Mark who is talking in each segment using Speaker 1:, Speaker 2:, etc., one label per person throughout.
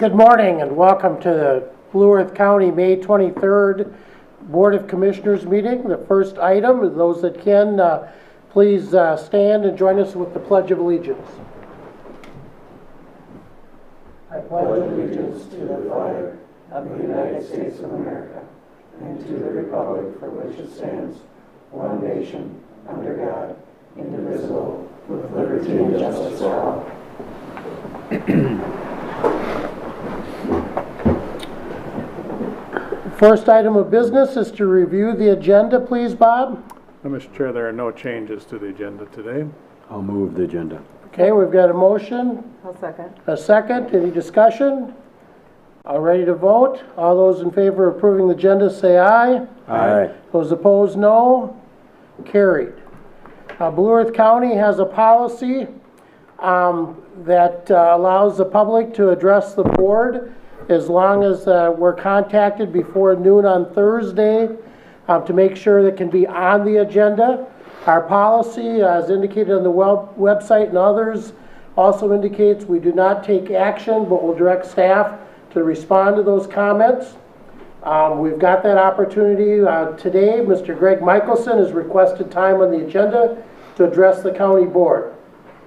Speaker 1: Good morning and welcome to the Blue Earth County May 23rd Board of Commissioners meeting. The first item is those that can please stand and join us with the Pledge of Allegiance.
Speaker 2: I pledge allegiance to the flag of the United States of America and to the republic for which it stands, one nation, under God, indivisible, with liberty and justice for all.
Speaker 1: First item of business is to review the agenda, please, Bob.
Speaker 3: Mr. Chair, there are no changes to the agenda today.
Speaker 4: I'll move the agenda.
Speaker 1: Okay, we've got a motion,
Speaker 5: I'll second.
Speaker 1: a second. Any discussion? All ready to vote? All those in favor of approving the agenda say aye.
Speaker 4: Aye.
Speaker 1: Those opposed, no. Carried. Blue Earth County has a policy that allows the public to address the board as long as we're contacted before noon on Thursday to make sure that can be on the agenda. Our policy, as indicated on the website and others, also indicates we do not take action, but will direct staff to respond to those comments. We've got that opportunity today. Mr. Greg Michelson has requested time on the agenda to address the county board.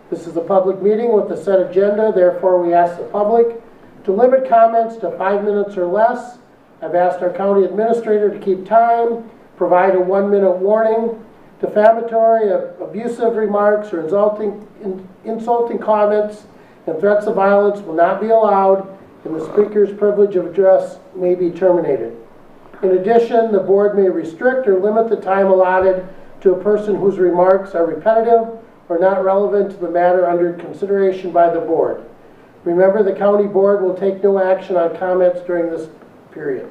Speaker 1: This is a public meeting with a set agenda, therefore we ask the public to limit comments to 5 minutes or less. I've asked our county administrator to keep time, provide a 1-minute warning. Defamatory, abusive remarks, or insulting comments and threats of violence will not be allowed, and the speaker's privilege of address may be terminated. In addition, the board may restrict or limit the time allotted to a person whose remarks are repetitive or not relevant to the matter under consideration by the board. Remember, the county board will take no action on comments during this period.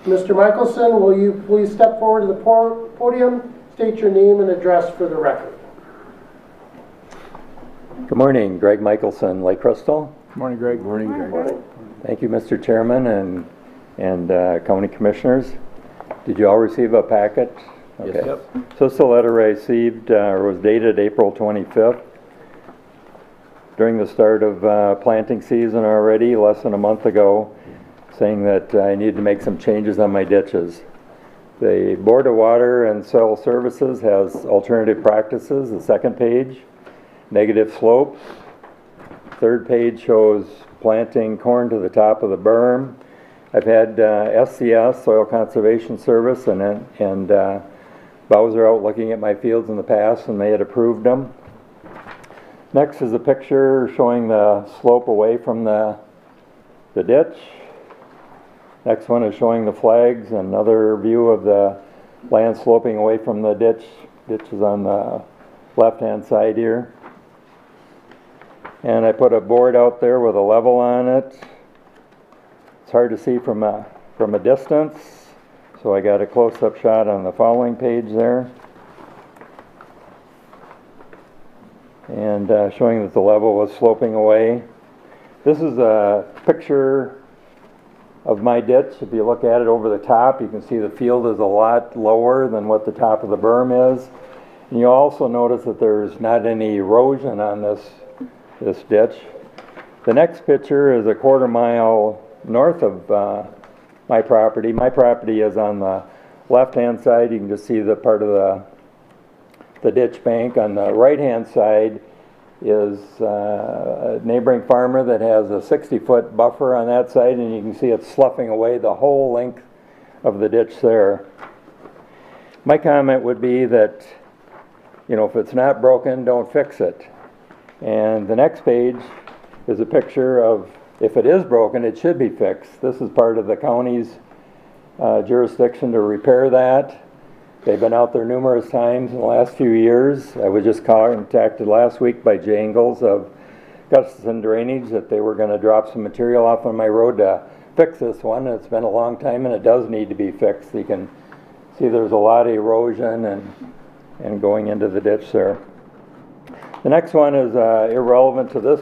Speaker 1: Mr. Michelson, will you please step forward to the podium, state your name and address for the record.
Speaker 6: Good morning, Greg Michelson, Lake Crystal.
Speaker 3: Good morning, Greg.
Speaker 4: Good morning, Greg.
Speaker 1: Morning.
Speaker 6: Thank you, Mr. Chairman and county commissioners. Did you all receive a packet? Okay.
Speaker 4: Yes.
Speaker 6: So this is a letter I received, was dated April 25th. During the start of planting season already, less than a month ago, saying that I need to make some changes on my ditches. The Board of Water and Soil Services has alternative practices, the second page, negative slope. Third page shows planting corn to the top of the berm. I've had SCS, Soil Conservation Service, and Bowser out looking at my fields in the past, and they had approved them. Next is a picture showing the slope away from the ditch. Next one is showing the flags, another view of the land sloping away from the ditch. Ditch is on the left-hand side here. And I put a board out there with a level on it. It's hard to see from a distance, so I got a close-up shot on the following page there. And showing that the level was sloping away. This is a picture of my ditch. If you look at it over the top, you can see the field is a lot lower than what the top of the berm is. And you also notice that there's not any erosion on this ditch. The next picture is a 1/4 mile north of my property. My property is on the left-hand side. You can just see the part of the ditch bank. On the right-hand side is a neighboring farmer that has a 60-foot buffer on that side, and you can see it sloughing away the whole length of the ditch there. My comment would be that, if it's not broken, don't fix it. And the next page is a picture of, if it is broken, it should be fixed. This is part of the county's jurisdiction to repair that. They've been out there numerous times in the last few years. I was just contacted last week by Jangles of Gustafson Drainage that they were going to drop some material off on my road to fix this one. It's been a long time and it does need to be fixed. You can see there's a lot of erosion and going into the ditch there. The next one is irrelevant to this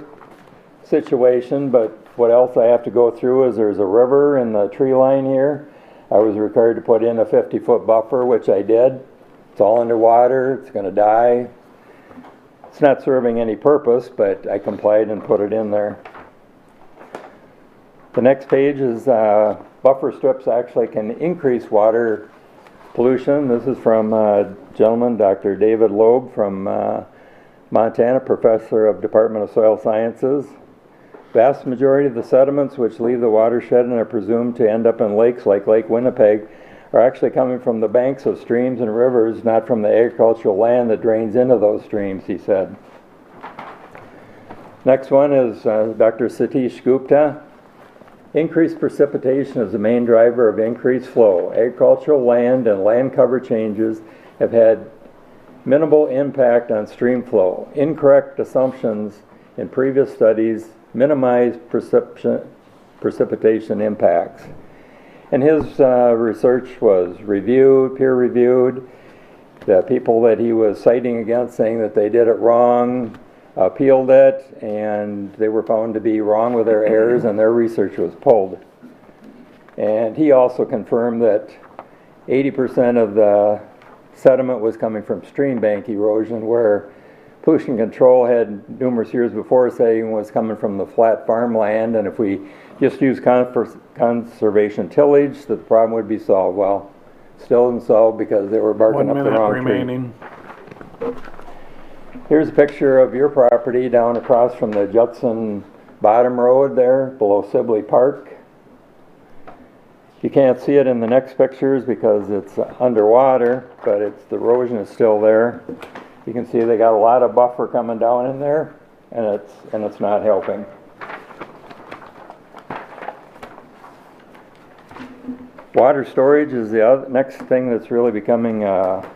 Speaker 6: situation, but what else I have to go through is there's a river in the tree line here. I was required to put in a 50-foot buffer, which I did. It's all underwater, it's going to die. It's not serving any purpose, but I complied and put it in there. The next page is buffer strips actually can increase water pollution. This is from a gentleman, Dr. David Loeb from Montana, professor of Department of Soil Sciences. Vast majority of the sediments which leave the watershed and are presumed to end up in lakes like Lake Winnipeg are actually coming from the banks of streams and rivers, not from the agricultural land that drains into those streams, he said. Next one is Dr. Satish Gupta. Increased precipitation is the main driver of increased flow. Agricultural land and land cover changes have had minimal impact on stream flow. Incorrect assumptions in previous studies minimize precipitation impacts. And his research was reviewed, peer-reviewed. The people that he was citing against, saying that they did it wrong, appealed it, and they were found to be wrong with their errors, and their research was pulled. And he also confirmed that 80% of the sediment was coming from stream bank erosion, where pollution control had numerous years before saying was coming from the flat farmland, and if we just use conservation tillage, the problem would be solved. Well, still isn't solved because they were barking
Speaker 3: 1
Speaker 6: up the
Speaker 3: minute
Speaker 6: wrong
Speaker 3: remaining.
Speaker 6: tree. Here's a picture of your property down across from the Judson Bottom Road there, below Sibley Park. You can't see it in the next pictures because it's underwater, but the erosion is still there. You can see they got a lot of buffer coming down in there, and it's not helping. Water storage is the next thing that's really becoming a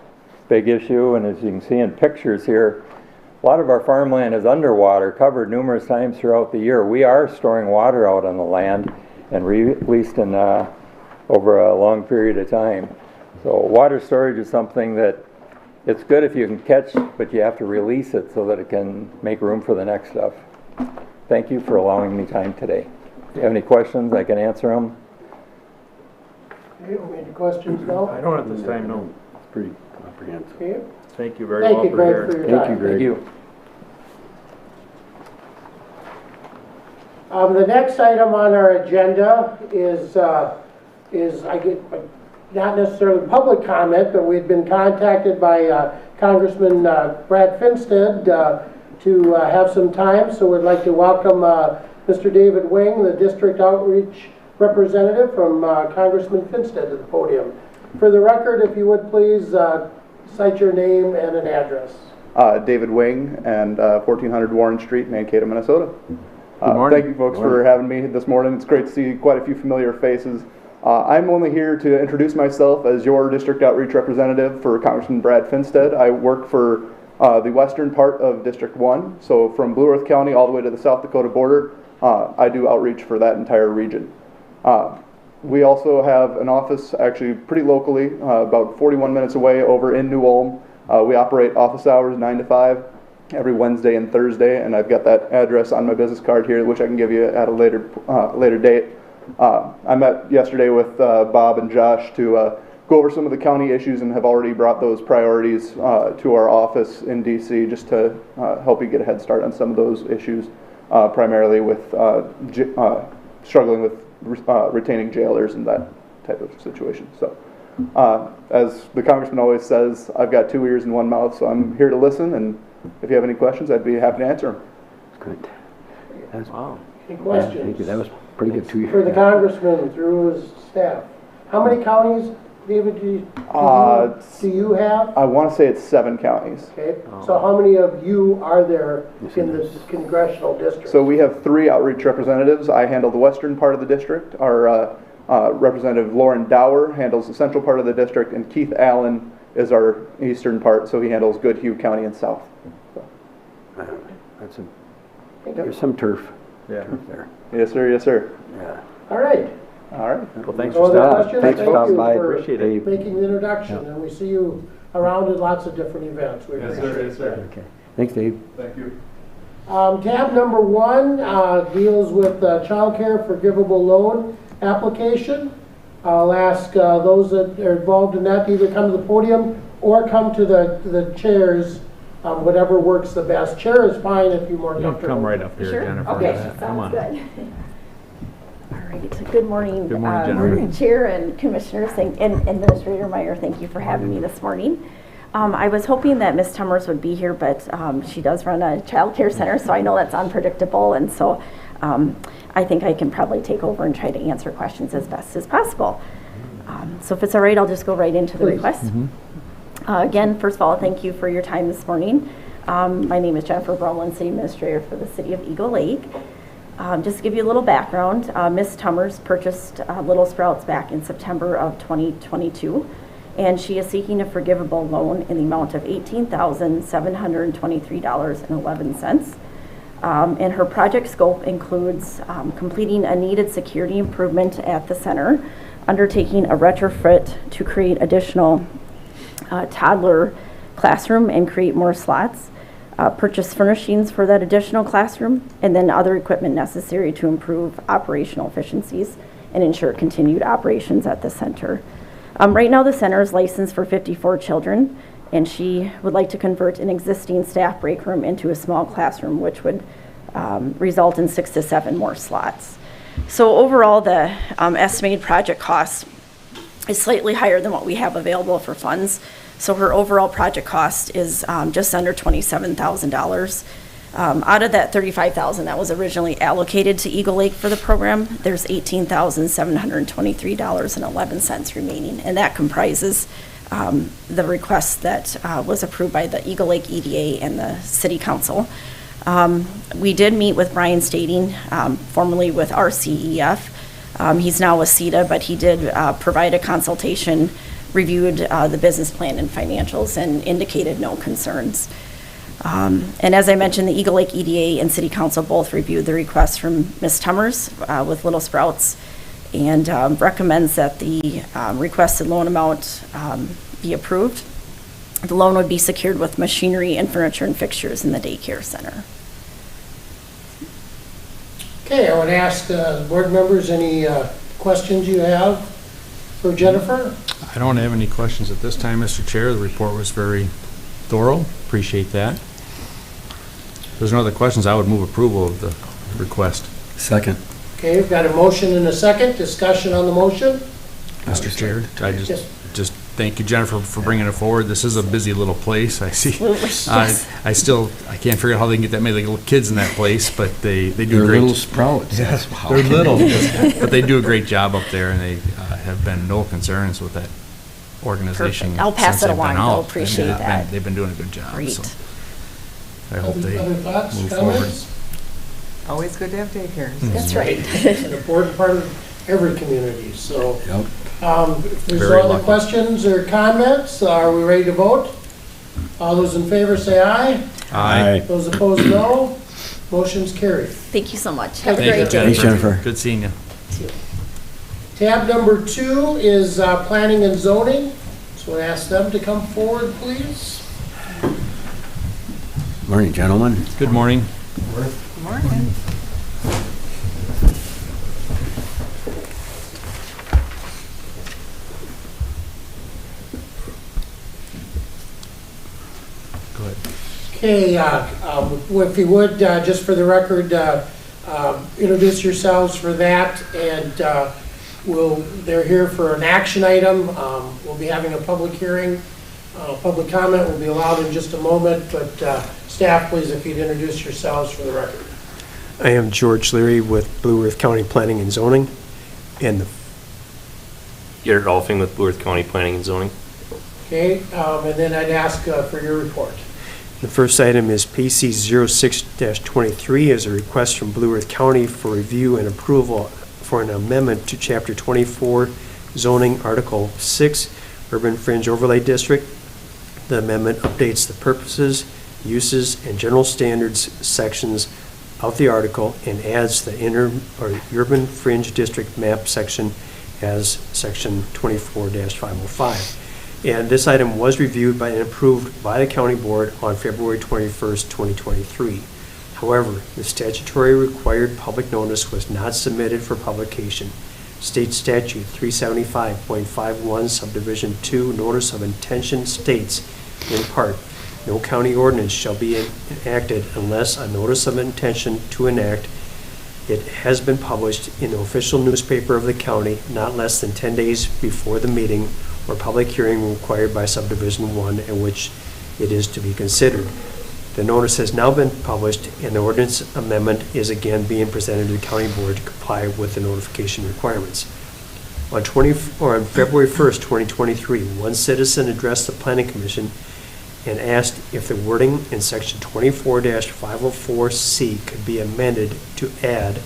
Speaker 6: big issue, and as you can see in pictures here, a lot of our farmland is underwater, covered numerous times throughout the year. We are storing water out on the land and released in over a long period of time. So water storage is something that it's good if you can catch, but you have to release it so that it can make room for the next stuff. Thank you for allowing me time today. If you have any questions, I can answer them.
Speaker 1: Okay, any questions now?
Speaker 3: I don't at this time, no.
Speaker 4: It's pretty comprehensive.
Speaker 1: Okay.
Speaker 3: Thank you very
Speaker 1: Thank
Speaker 3: much
Speaker 1: you, Greg, for your time.
Speaker 4: Thank you, Greg.
Speaker 6: Thank you.
Speaker 1: The next item on our agenda is not necessarily public comment, but we've been contacted by Congressman Brad Finstead to have some time, so we'd like to welcome Mr. David Wing, the District Outreach Representative from Congressman Finstead, to the podium. For the record, if you would please cite your name and an address.
Speaker 5: David Wing, and 1400 Warren Street, Mankato, Minnesota.
Speaker 4: Good morning.
Speaker 5: Thank you folks for having me this morning. It's great to see quite a few familiar faces. I'm only here to introduce myself as your district outreach representative for Congressman Brad Finstead. I work for the western part of District 1, so from Blue Earth County all the way to the South Dakota border. I do outreach for that entire region. We also have an office actually pretty locally, about 41 minutes away over in New Ulm. We operate office hours 9 to 5 every Wednesday and Thursday, and I've got that address on my business card here, which I can give you at a later date. I met yesterday with Bob and Josh to go over some of the county issues and have already brought those priorities to our office in DC just to help you get a head start on some of those issues, primarily with struggling with retaining jailers and that type of situation. So as the congressman always says, I've got 2 ears and 1 mouth, so I'm here to listen, and if you have any questions, I'd be happy to answer them.
Speaker 4: Good. That's, wow.
Speaker 1: Any questions?
Speaker 4: Thank you. That was pretty good too.
Speaker 1: For the congressman through his staff. How many counties, David, do you have?
Speaker 5: I want to say it's 7 counties.
Speaker 1: Okay, so how many of you are there in this congressional district?
Speaker 5: So we have 3 outreach representatives. I handle the western part of the district. Our Representative Lauren Dower handles the central part of the district, and Keith Allen is our eastern part, so he handles Goodhue County and south. So.
Speaker 4: That's there's some turf.
Speaker 3: Yeah.
Speaker 4: Turf there.
Speaker 5: Yes, sir. Yes, sir.
Speaker 4: Yeah.
Speaker 1: All right.
Speaker 5: All right.
Speaker 3: Well, thanks
Speaker 1: No
Speaker 3: for
Speaker 1: other
Speaker 3: stopping.
Speaker 1: questions?
Speaker 4: Thanks for
Speaker 1: Thank
Speaker 4: stopping
Speaker 1: you
Speaker 4: by.
Speaker 1: for
Speaker 3: Appreciate it.
Speaker 1: making the introduction, and we see you around at lots of different events. We
Speaker 3: Yes,
Speaker 1: appreciate
Speaker 3: sir.
Speaker 1: it.
Speaker 3: Yes, sir.
Speaker 4: Okay. Thanks, Dave.
Speaker 3: Thank you.
Speaker 1: Tab number 1 deals with child care forgivable loan application. I'll ask those that are involved in that to either come to the podium or come to the chairs, whatever works the best. Chair is fine if you're more comfortable.
Speaker 3: Come right up here,
Speaker 7: Sure.
Speaker 3: Jennifer.
Speaker 7: Okay,
Speaker 3: Come on.
Speaker 7: sounds good. All right. Good morning.
Speaker 3: Good morning, Jennifer.
Speaker 7: Chair and Commissioners and Administrator Meyer, thank you for having me this morning. I was hoping that Ms. Tummers would be here, but she does run a child care center, so I know that's unpredictable, and so I think I can probably take over and try to answer questions as best as possible. So if it's all right, I'll just go right into the request. Again, first of all, thank you for your time this morning. My name is Jennifer Brolin, City Administrator for the City of Eagle Lake. Just to give you a little background, Ms. Tummers purchased Little Sprouts back in September of 2022, and she is seeking a forgivable loan in the amount of $18,723.11. And her project scope includes completing a needed security improvement at the center, undertaking a retrofit to create additional toddler classroom and create more slots, purchase furnishings for that additional classroom, and then other equipment necessary to improve operational efficiencies and ensure continued operations at the center. Right now the center is licensed for 54 children, and she would like to convert an existing staff break room into a small classroom, which would result in 6 to 7 more slots. So overall, the estimated project cost is slightly higher than what we have available for funds. So her overall project cost is just under $27,000. Out of that $35,000 that was originally allocated to Eagle Lake for the program, there's $18,723.11 remaining, and that comprises the request that was approved by the Eagle Lake EDA and the City Council. We did meet with Brian Stading, formerly with RCEF. He's now with CETA, but he did provide a consultation, reviewed the business plan and financials, and indicated no concerns. And as I mentioned, the Eagle Lake EDA and City Council both reviewed the request from Ms. Tummers with Little Sprouts, and recommends that the requested loan amount be approved. The loan would be secured with machinery and furniture and fixtures in the daycare center.
Speaker 1: Okay, I would ask board members any questions you have for Jennifer?
Speaker 8: I don't have any questions at this time, Mr. Chair. The report was very thorough. Appreciate that. If there's no other questions, I would move approval of the request.
Speaker 4: Second.
Speaker 1: Okay, we've got a motion and a second. Discussion on the motion?
Speaker 8: Mr. Chair, I
Speaker 1: Yes.
Speaker 8: just thank you, Jennifer, for bringing it forward. This is a busy little place. I see.
Speaker 7: Absolutely, yes.
Speaker 8: I can't figure out how they can get that many little kids in that place, but they do
Speaker 4: They're
Speaker 8: great.
Speaker 4: Little Sprouts.
Speaker 8: Yes, they're little, but they do a great job up there, and they have been no concerns with that organization.
Speaker 7: Perfect. I'll pass
Speaker 8: since
Speaker 7: it
Speaker 8: they've been
Speaker 7: along. They'll
Speaker 8: out.
Speaker 7: appreciate that.
Speaker 8: They've been doing a good job.
Speaker 7: Great.
Speaker 8: So I hope they
Speaker 1: Other thoughts,
Speaker 8: move forward.
Speaker 1: comments?
Speaker 2: Always good to have daycare.
Speaker 7: That's right.
Speaker 1: It's an important part of every community, so.
Speaker 4: Yep.
Speaker 1: If there's
Speaker 8: Very
Speaker 1: no other
Speaker 8: lucky.
Speaker 1: questions or comments, are we ready to vote? All those in favor say aye.
Speaker 8: Aye.
Speaker 1: Those opposed, no. Motion's carried.
Speaker 7: Thank you so much. Have a
Speaker 8: Thank you,
Speaker 7: great day.
Speaker 4: Thanks, Jennifer.
Speaker 8: Good seeing you.
Speaker 1: Tab number 2 is planning and zoning, so I ask them to come forward, please.
Speaker 4: Morning, gentlemen.
Speaker 8: Good morning.
Speaker 2: Morning.
Speaker 8: Go ahead.
Speaker 1: Okay, if you would, just for the record, introduce yourselves for that, and they're here for an action item. We'll be having a public hearing. Public comment will be allowed in just a moment, but staff, please, if you'd introduce yourselves for the record.
Speaker 9: I am George Leary with Blue Earth County Planning and Zoning, and
Speaker 10: Garrett Rolfing with Blue Earth County Planning and Zoning.
Speaker 1: Okay, and then I'd ask for your report.
Speaker 9: the first item is PC 06-23 is a request from Blue Earth County for review and approval for an amendment to Chapter 24 zoning, Article 6, Urban Fringe Overlay District. The amendment updates the purposes, uses, and general standards sections of the article and adds the Urban Fringe District map section as Section 24-505. And this item was reviewed by and approved by the county board on February 21st, 2023. However, the statutory required public notice was not submitted for publication. State Statute 375.51 Subdivision 2 Notice of Intention states, in part, no county ordinance shall be enacted unless a notice of intention to enact It has been published in the official newspaper of the county not less than 10 days before the meeting or public hearing required by subdivision 1 in which it is to be considered. The notice has now been published and the ordinance amendment is again being presented to the county board to comply with the notification requirements. On February 1st, 2023, one citizen addressed the Planning Commission and asked if the wording in section 24-504C could be amended to add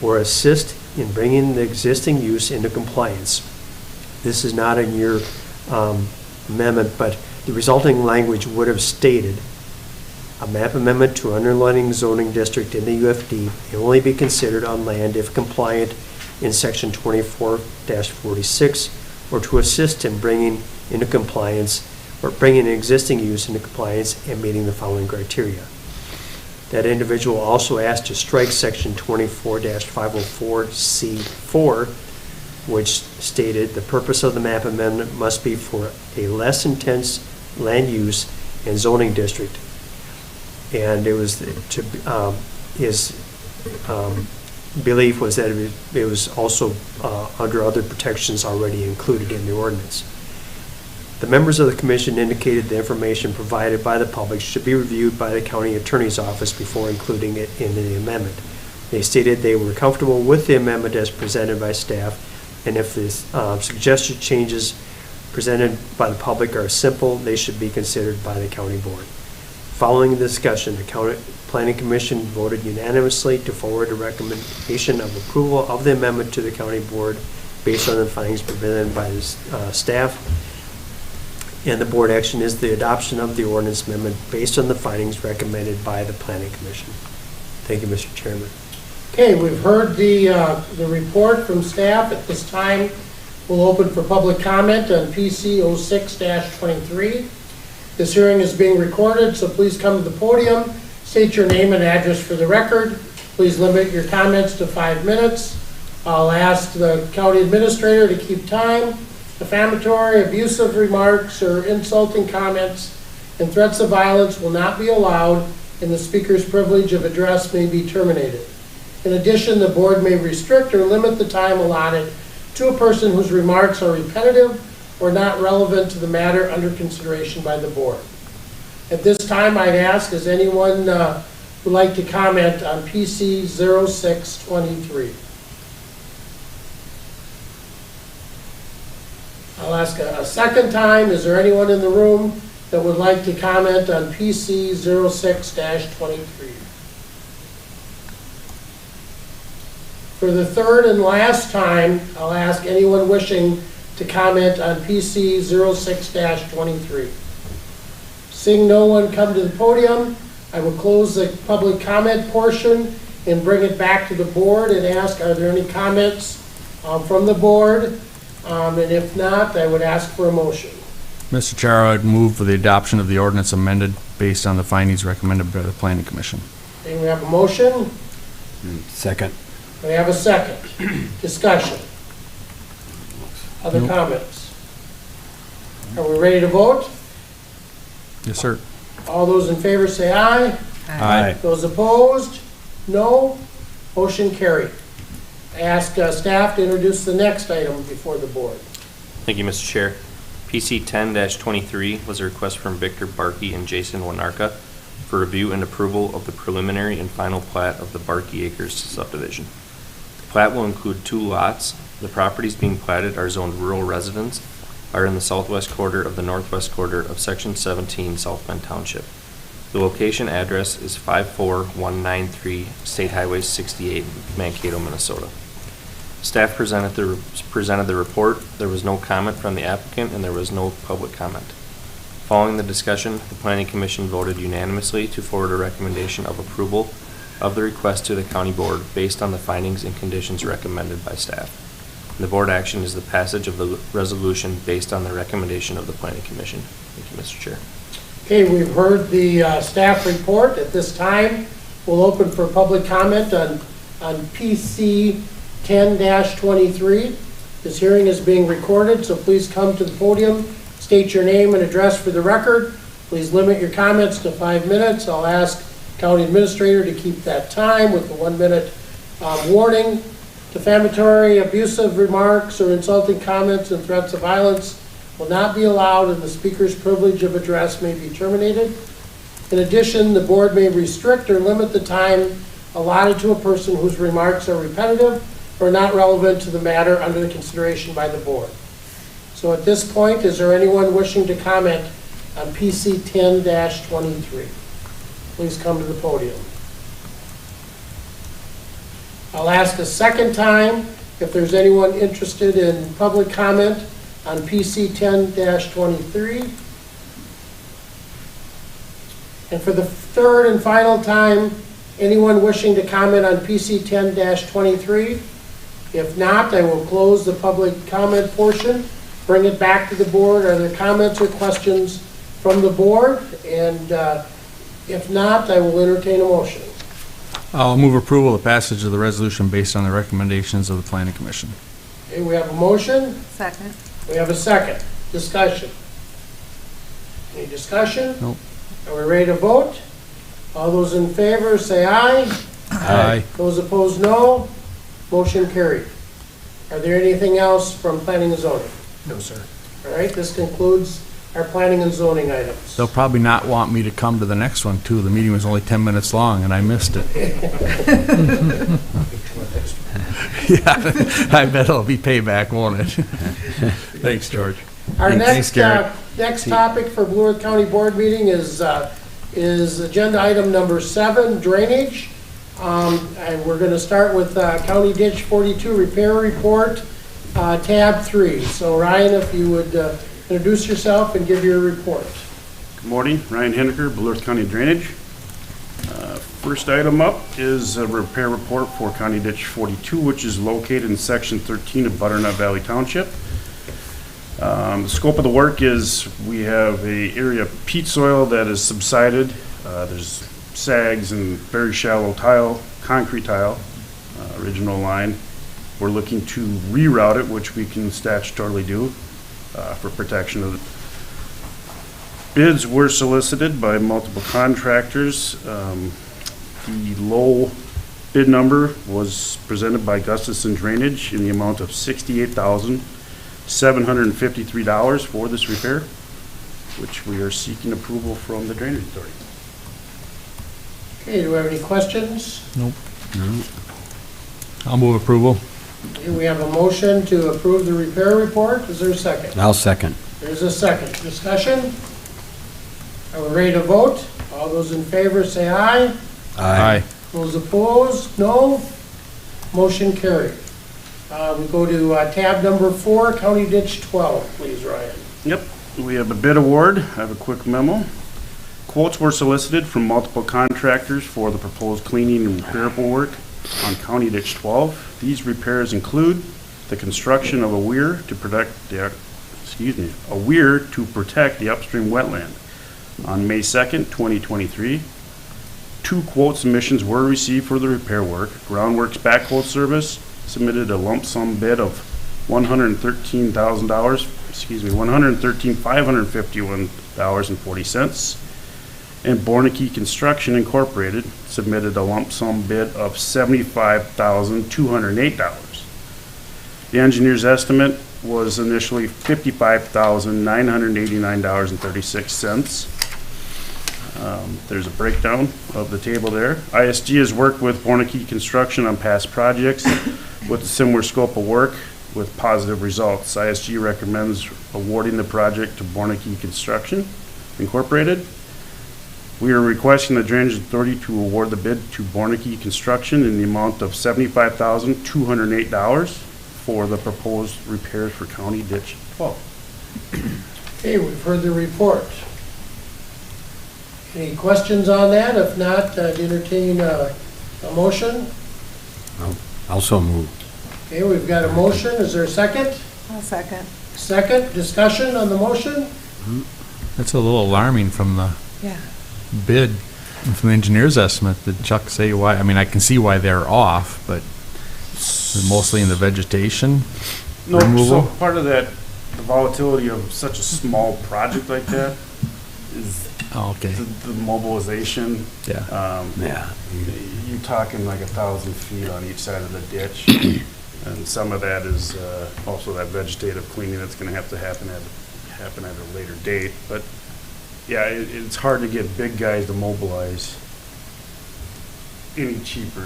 Speaker 9: or assist in bringing the existing use into compliance. This is not in your amendment, but the resulting language would have stated a map amendment to underlying zoning district in the UFD may only be considered on land if compliant in section 24-46 or to assist in bringing into compliance or bringing an existing use into compliance and meeting the following criteria. That individual also asked to strike section 24-504C4, which stated the purpose of the map amendment must be for a less intense land use and zoning district. And it was to his belief was that it was also under other protections already included in the ordinance. The members of the commission indicated the information provided by the public should be reviewed by the county attorney's office before including it in the amendment. They stated they were comfortable with the amendment as presented by staff, and if the suggested changes presented by the public are simple, they should be considered by the county board. Following the discussion, the county planning commission voted unanimously to forward a recommendation of approval of the amendment to the county board based on the findings presented by the staff. And the board action is the adoption of the ordinance amendment based on the findings recommended by the planning commission. Thank you, Mr. Chairman.
Speaker 1: Okay, we've heard the report from staff. At this time, we'll open for public comment on PC 06-23. This hearing is being recorded, so please come to the podium, state your name and address for the record. Please limit your comments to 5 minutes. I'll ask the county administrator to keep time. Defamatory, abusive remarks, or insulting comments and threats of violence will not be allowed, and the speaker's privilege of address may be terminated. In addition, the board may restrict or limit the time allotted to a person whose remarks are repetitive or not relevant to the matter under consideration by the board. At this time, I'd ask, is anyone would like to comment on PC 06-23? I'll ask a second time, is there anyone in the room that would like to comment on PC 06-23? For the third and last time, I'll ask anyone wishing to comment on PC 06-23. Seeing no one come to the podium, I will close the public comment portion and bring it back to the board and ask, are there any comments from the board? And if not, I would ask for a motion.
Speaker 8: Mr. Chair, I would move for the adoption of the ordinance amended based on the findings recommended by the Planning Commission.
Speaker 1: Okay, we have a motion.
Speaker 4: Second.
Speaker 1: We have a second. Discussion. Other
Speaker 8: Nope.
Speaker 1: comments? Are we ready to vote?
Speaker 8: Yes, sir.
Speaker 1: All those in favor say aye.
Speaker 8: Aye.
Speaker 1: Those opposed? No. Motion carried. I ask staff to introduce the next item before the board.
Speaker 10: Thank you, Mr. Chair. PC 10-23 was a request from Victor Barkey and Jason Winarka for review and approval of the preliminary and final plat of the Barkey Acres subdivision. The plat will include 2 lots. The properties being platted are zoned rural residence, are in the southwest quarter of the northwest quarter of Section 17, South Bend Township. The location address is 54193 State Highway 68, Mankato, Minnesota. Staff presented the report. There was no comment from the applicant and there was no public comment. Following the discussion, the Planning Commission voted unanimously to forward a recommendation of approval of the request to the County Board based on the findings and conditions recommended by staff. The board action is the passage of the resolution based on the recommendation of the Planning Commission. Thank you, Mr. Chair.
Speaker 1: Okay, we've heard the staff report. At this time, we'll open for public comment on PC 10-23. This hearing is being recorded, so please come to the podium, state your name and address for the record. Please limit your comments to 5 minutes. I'll ask County Administrator to keep that time with the 1 minute Warning, defamatory, abusive remarks, or insulting comments and threats of violence will not be allowed, and the speaker's privilege of address may be terminated. In addition, the board may restrict or limit the time allotted to a person whose remarks are repetitive or not relevant to the matter under consideration by the board. So at this point, is there anyone wishing to comment on PC 10-23? Please come to the podium. I'll ask a second time if there's anyone interested in public comment on PC 10-23. And for the third and final time, anyone wishing to comment on PC 10-23? If not, I will close the public comment portion, bring it back to the board. Are there comments or questions from the board? And if not, I will entertain a motion.
Speaker 8: I'll move approval of passage of the resolution based on the recommendations of the planning commission.
Speaker 1: Okay, we have a motion.
Speaker 2: Second.
Speaker 1: We have a second. Discussion. Any discussion?
Speaker 8: Nope.
Speaker 1: Are we ready to vote? All those in favor say aye.
Speaker 8: Aye.
Speaker 1: Those opposed, no. Motion carried. Are there anything else from planning and zoning?
Speaker 9: No, sir.
Speaker 1: All right, this concludes our planning and zoning items.
Speaker 8: They'll probably not want me to come to the next one, too. The meeting was only 10 minutes long, and I missed it. Yeah, I bet it'll be payback, won't it? Thanks, George.
Speaker 1: Our
Speaker 8: Thanks, Gary.
Speaker 1: next topic for Blue Earth County Board meeting is agenda item number 7, drainage. And we're going to start with County Ditch 42 repair report, tab 3. So Ryan, if you would introduce yourself and give your report.
Speaker 11: Good morning, Ryan Henniker, Blue Earth County Drainage. First item up is a repair report for County Ditch 42, which is located in section 13 of Butternut Valley Township. The scope of the work is we have an area of peat soil that has subsided. There's sags and very shallow tile, concrete tile, original line. We're looking to reroute it, which we can statutorily do for protection of the bids were solicited by multiple contractors. The low bid number was presented by Gustafson Drainage in the amount of $68,753 for this repair, which we are seeking approval from the Drainage Authority.
Speaker 1: Okay, do we have any questions?
Speaker 8: Nope. I'll move approval.
Speaker 1: Okay, we have a motion to approve the repair report. Is there a second?
Speaker 4: I'll second.
Speaker 1: There's a second. Discussion? Are we ready to vote? All those in favor say aye.
Speaker 8: Aye.
Speaker 1: Those opposed, no. Motion carried. We go to tab number 4, County Ditch 12, please, Ryan.
Speaker 11: Yep, we have a bid award. I have a quick memo. Quotes were solicited from multiple contractors for the proposed cleaning and repairable work on County Ditch 12. These repairs include the construction of a weir to protect the upstream wetland on May 2nd, 2023. 2 quote submissions were received for the repair work. Groundworks Backhoe Service submitted a lump sum bid of $113,551.40. And Bornicke Construction Incorporated submitted a lump sum bid of $75,208. The engineer's estimate was initially $55,989.36. There's a breakdown of the table there. ISG has worked with Bornicke Construction on past projects with a similar scope of work with positive results. ISG recommends awarding the project to Bornicke Construction Incorporated. We are requesting the Drainage Authority to award the bid to Bornicke Construction in the amount of $75,208 for the proposed repairs for County Ditch 12.
Speaker 1: Okay, we've heard the report. Any questions on that? If not, I'd entertain a motion.
Speaker 4: Also move.
Speaker 1: Okay, we've got a motion. Is there a second?
Speaker 2: I'll second.
Speaker 1: Second, discussion on the motion?
Speaker 8: That's a little alarming from the
Speaker 2: Yeah.
Speaker 8: bid, from the engineer's estimate. Did Chuck say why? I mean, I can see why they're off, but they're mostly in the vegetation removal.
Speaker 11: So part of that, the volatility of such a small project like that is
Speaker 8: Oh, okay.
Speaker 11: the mobilization.
Speaker 8: Yeah.
Speaker 4: Yeah.
Speaker 11: You're talking like 1,000 feet on each side of the ditch. And some of that is also that vegetative cleaning that's going to have to happen at a later date. But yeah, it's hard to get big guys to mobilize any cheaper.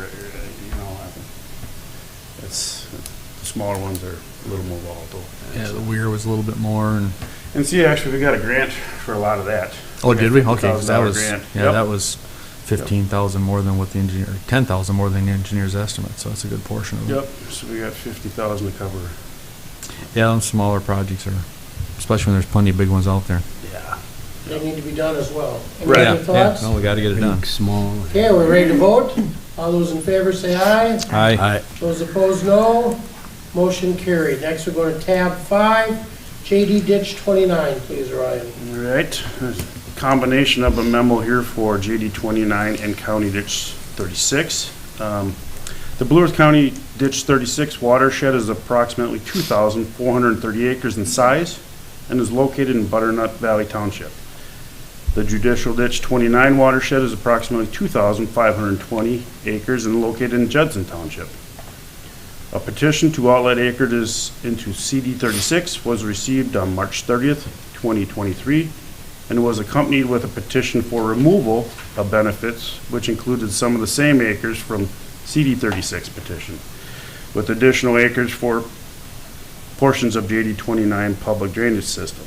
Speaker 11: You know, it's the smaller ones are a little more volatile.
Speaker 8: Yeah, the weir was a little bit more
Speaker 11: And see, actually, we got a grant for a lot of that.
Speaker 8: Oh, did we? Okay, 'cause that
Speaker 11: $50,000
Speaker 8: was,
Speaker 11: grant.
Speaker 8: yeah,
Speaker 11: Yep.
Speaker 8: that was 15,000 more than what the engineer, 10,000 more than the engineer's estimate, so that's a good portion of it.
Speaker 11: Yep, so we got 50,000 to cover.
Speaker 8: Yeah, them smaller projects are, especially when there's plenty of big ones out there.
Speaker 11: Yeah.
Speaker 1: They need to be done as well. Any
Speaker 11: Right.
Speaker 1: other thoughts?
Speaker 8: No, we gotta get it done.
Speaker 4: Big, small.
Speaker 1: Okay, are we ready to vote? All those in favor say aye.
Speaker 8: Aye.
Speaker 1: Those opposed, no. Motion carried. Next, we're going to tab 5, JD Ditch 29, please, Ryan.
Speaker 11: All right, there's a combination of a memo here for JD 29 and County Ditch 36. The Blue Earth County Ditch 36 watershed is approximately 2,430 acres in size and is located in Butternut Valley Township. The Judicial Ditch 29 watershed is approximately 2,520 acres and located in Judson Township. A petition to outlet acreages into CD 36 was received on March 30th, 2023, and was accompanied with a petition for removal of benefits, which included some of the same acres from CD 36 petition, with additional acres for portions of JD 29 public drainage system.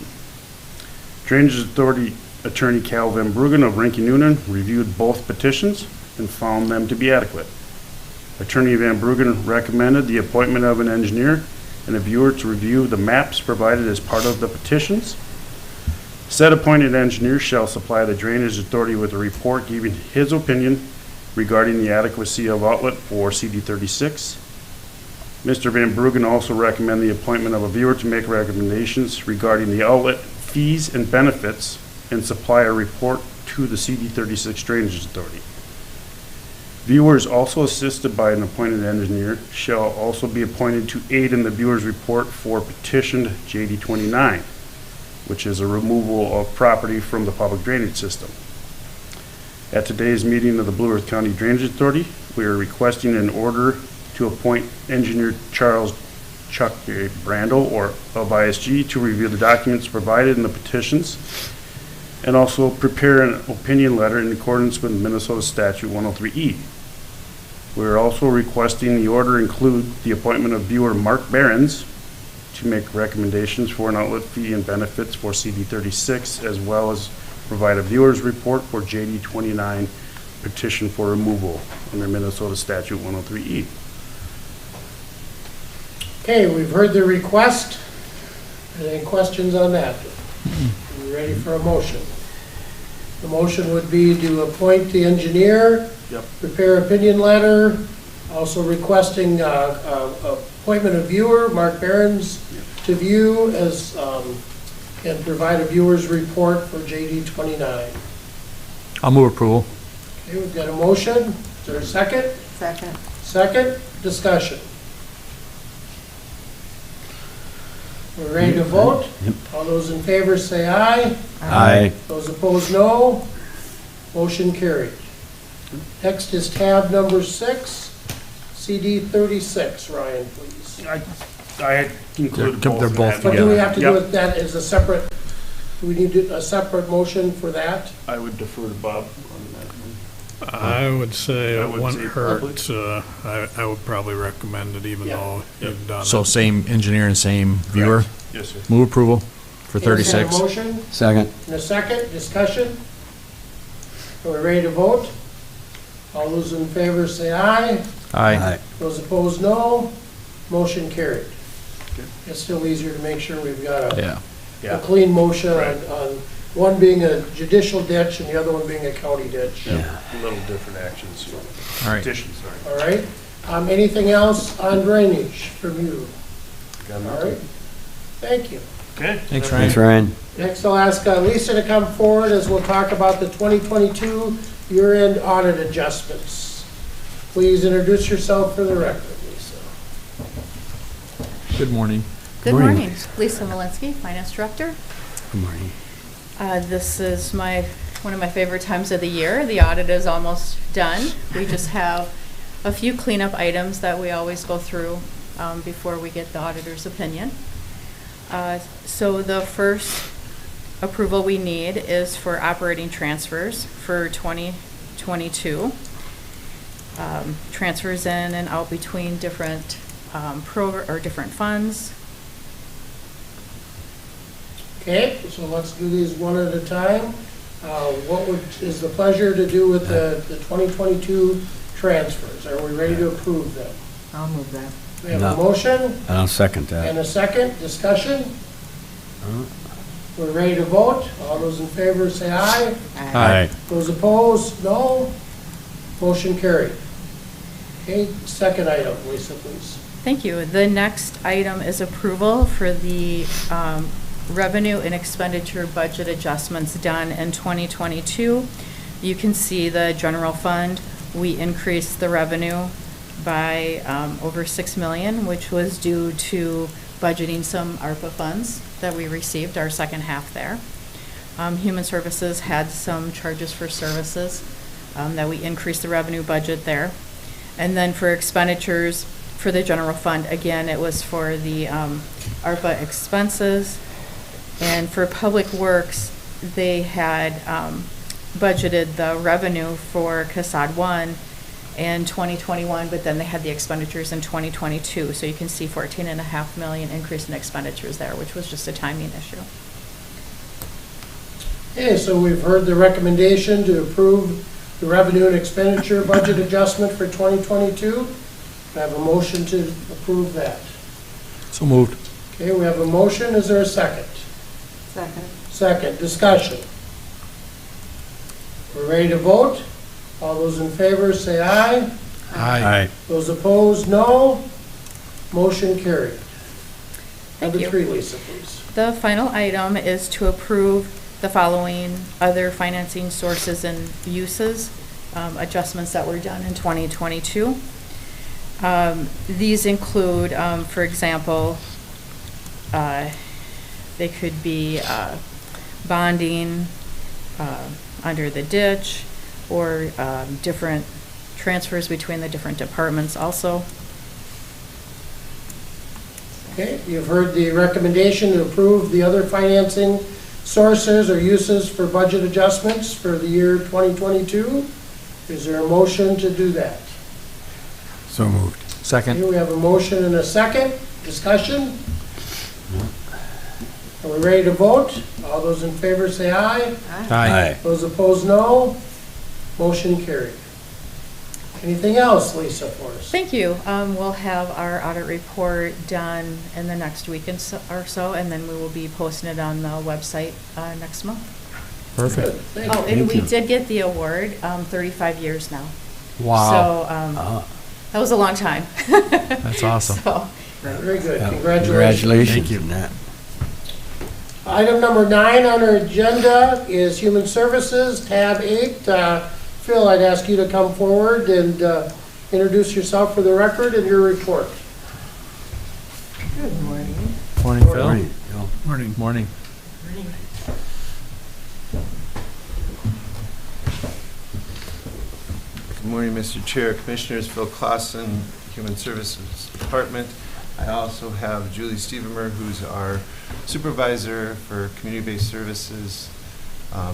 Speaker 11: Drainage Authority Attorney Calvin Bruggen of Rinky Noonan reviewed both petitions and found them to be adequate. Attorney Van Bruggen recommended the appointment of an engineer and a viewer to review the maps provided as part of the petitions. Said appointed engineer shall supply the Drainage Authority with a report giving his opinion regarding the adequacy of outlet for CD 36. Mr. Van Bruggen also recommended the appointment of a viewer to make recommendations regarding the outlet fees and benefits and supply a report to the CD 36 Drainage Authority. Viewers also assisted by an appointed engineer shall also be appointed to aid in the viewer's report for petitioned JD 29, which is a removal of property from the public drainage system. At today's meeting of the Blue Earth County Drainage Authority, we are requesting an order to appoint engineer Charles Chuck Brandel or of ISG to review the documents provided in the petitions and also prepare an opinion letter in accordance with Minnesota Statute 103E. We are also requesting the order include the appointment of viewer Mark Behrens to make recommendations for an outlet fee and benefits for CD 36, as well as provide a viewer's report for JD 29 petition for removal under Minnesota Statute 103E.
Speaker 1: Okay, we've heard the request. Any questions on that? Are we ready for a motion? The motion would be to appoint the engineer,
Speaker 11: Yep.
Speaker 1: prepare opinion letter, also requesting appointment of viewer, Mark Behrens, to view as, and provide a viewer's report for JD 29.
Speaker 8: I'll move approval.
Speaker 1: Okay, we've got a motion. Is there a second?
Speaker 2: Second.
Speaker 1: Second, discussion. We're ready to vote? All those in favor say aye.
Speaker 4: Aye.
Speaker 1: Those opposed, no. Motion carried. Next is tab number 6, CD 36. Ryan, please.
Speaker 11: I had included
Speaker 8: They're
Speaker 11: both. in
Speaker 8: both
Speaker 11: that.
Speaker 1: But do we have to do
Speaker 11: Yep.
Speaker 1: it that as a separate, do we need a separate motion for that?
Speaker 11: I would defer to Bob on that one.
Speaker 3: I would say
Speaker 11: I
Speaker 3: it
Speaker 11: would
Speaker 3: wouldn't
Speaker 11: say
Speaker 3: hurt. I would probably recommend it even
Speaker 1: Yeah.
Speaker 3: though you've done
Speaker 8: So
Speaker 3: it.
Speaker 8: same engineer and same viewer.
Speaker 11: Yes, sir.
Speaker 8: Move approval for
Speaker 1: Okay, we've got
Speaker 8: 36.
Speaker 1: a motion
Speaker 4: Second.
Speaker 1: and a second, discussion. Are we ready to vote? All those in favor say aye.
Speaker 8: Aye.
Speaker 1: Those opposed, no. Motion carried. It's still easier to make sure we've got a
Speaker 8: Yeah.
Speaker 1: clean motion
Speaker 11: Right.
Speaker 1: on one being a judicial ditch and the other one being a county ditch.
Speaker 11: Yeah, a little different actions.
Speaker 8: All right.
Speaker 11: Petitions, sorry.
Speaker 1: All right? Anything else on drainage from you?
Speaker 11: Got
Speaker 1: All
Speaker 11: nothing.
Speaker 1: right? Thank you.
Speaker 11: Okay.
Speaker 8: Thanks,
Speaker 4: Thanks,
Speaker 8: Ryan.
Speaker 4: Ryan.
Speaker 1: Next, I'll ask Lisa to come forward as we'll talk about the 2022 year-end audit adjustments. Please introduce yourself for the record, Lisa.
Speaker 8: Good morning.
Speaker 12: Good
Speaker 4: Morning,
Speaker 12: morning. Lisa Malinsky, Finance Director.
Speaker 4: Good morning.
Speaker 12: This is one of my favorite times of the year. The audit is almost done. We just have a few cleanup items that we always go through before we get the auditor's opinion. So the first approval we need is for operating transfers for 2022. Transfers in and out between different different funds.
Speaker 1: Okay, so let's do these one at a time. What is the pleasure to do with the 2022 transfers? Are we ready to approve them?
Speaker 2: I'll move that.
Speaker 1: We have
Speaker 4: No.
Speaker 1: a motion
Speaker 4: And I'll second
Speaker 1: and
Speaker 4: that.
Speaker 1: a second. Discussion? We're ready to vote. All those in favor say aye.
Speaker 4: Aye.
Speaker 1: Those opposed, no. Motion carried. Okay, second item, Lisa, please.
Speaker 12: Thank you. The next item is approval for the revenue and expenditure budget adjustments done in 2022. You can see the general fund, we increased the revenue by over $6 million, which was due to budgeting some ARPA funds that we received, our second half there. Human Services had some charges for services that we increased the revenue budget there. And then for expenditures for the general fund, again, it was for the ARPA expenses. And for Public Works, they had budgeted the revenue for CASAD 1 in 2021, but then they had the expenditures in 2022. So you can see $14.5 million increase in expenditures there, which was just a timing issue.
Speaker 1: Okay, so we've heard the recommendation to approve the revenue and expenditure budget adjustment for 2022. I have a motion to approve that.
Speaker 8: So moved.
Speaker 1: Okay, we have a motion. Is there a second?
Speaker 2: Second.
Speaker 1: Second, discussion. We're ready to vote. All those in favor say aye.
Speaker 4: Aye.
Speaker 1: Those opposed, no. Motion carried.
Speaker 12: Thank
Speaker 1: Number
Speaker 12: you.
Speaker 1: 3, Lisa, please.
Speaker 12: The final item is to approve the following other financing sources and uses, adjustments that were done in 2022. These include, for example, they could be bonding under the ditch, or different transfers between the different departments also.
Speaker 1: Okay, you've heard the recommendation to approve the other financing sources or uses for budget adjustments for the year 2022. Is there a motion to do that?
Speaker 4: So moved.
Speaker 8: Second.
Speaker 1: Here we have a motion and a second. Discussion? Are we ready to vote? All those in favor say aye.
Speaker 4: Aye.
Speaker 1: Those opposed, no. Motion carried. Anything else, Lisa, for us?
Speaker 12: Thank you. We'll have our audit report done in the next week or so, and then we will be posting it on the website next month.
Speaker 8: Perfect.
Speaker 1: Good, thank
Speaker 12: Oh,
Speaker 1: you.
Speaker 12: and
Speaker 4: Thank
Speaker 12: we
Speaker 4: you.
Speaker 12: did get the award, 35 years now.
Speaker 8: Wow.
Speaker 12: So that was a long time.
Speaker 8: That's awesome.
Speaker 12: So,
Speaker 1: Very good,
Speaker 4: Yeah,
Speaker 1: congratulations.
Speaker 4: Congratulations on that.
Speaker 1: Item number 9 on our agenda is Human Services, tab 8. Phil, I'd ask you to come forward and introduce yourself for the record and your report.
Speaker 2: Good morning.
Speaker 8: Morning, Phil.
Speaker 4: Morning, Phil.
Speaker 3: Morning.
Speaker 8: Morning.
Speaker 13: Good morning, Mr. Chair, Commissioners. Phil Clausen, Human Services Department. I also have Julie Stevenmer, who's our supervisor for community-based services,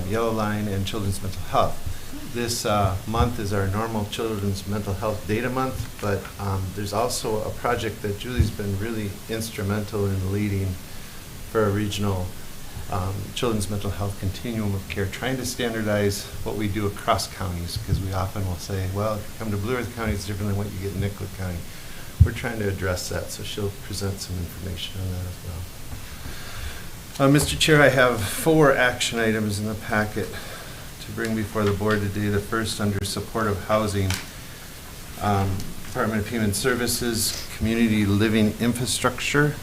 Speaker 13: Yellow Line, and Children's Mental Health. This month is our normal Children's Mental Health Data Month, but there's also a project that Julie's been really instrumental in leading for a regional children's mental health continuum of care, trying to standardize what we do across counties, because we often will say, well, if you come to Blue Earth County, it's different than what you get in Nicollet County. We're trying to address that, so she'll present some information on that as well. Mr. Chair, I have 4 action items in the packet to bring before the board today. The first, under supportive housing, Department of Human Services, community living infrastructure.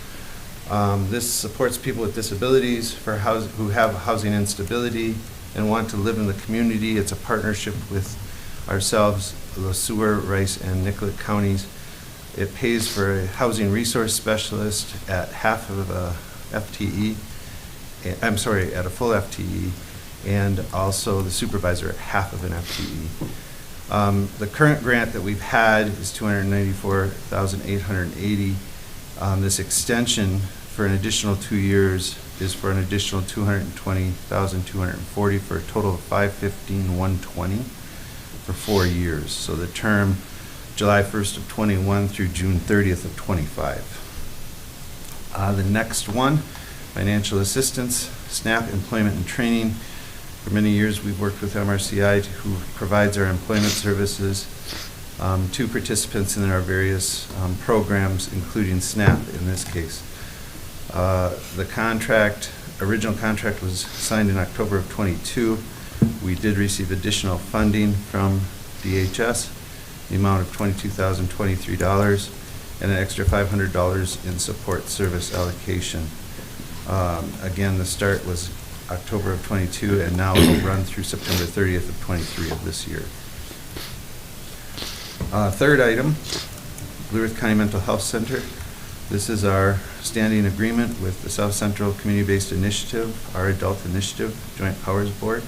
Speaker 13: This supports people with disabilities who have housing instability and want to live in the community. It's a partnership with ourselves, Le Sueur, Rice, and Nicollet counties. It pays for a housing resource specialist at half of a FTE, I'm sorry, at a full FTE, and also the supervisor at half of an FTE. The current grant that we've had is $294,880. This extension for an additional 2 years is for an additional $220,240 for a total of $515,120 for 4 years. So the term July 1st of 21 through June 30th of 25. The next one, financial assistance, SNAP employment and training. For many years, we've worked with MRCI, who provides our employment services to participants in our various programs, including SNAP in this case. The original contract was signed in October of 22. We did receive additional funding from DHS, the amount of $22,023, and an extra $500 in support service allocation. Again, the start was October of 22, and now it will run through September 30th of 23 of this year. Third item, Blue Earth County Mental Health Center. This is our standing agreement with the South Central Community-Based Initiative, our adult initiative, Joint Powers Board,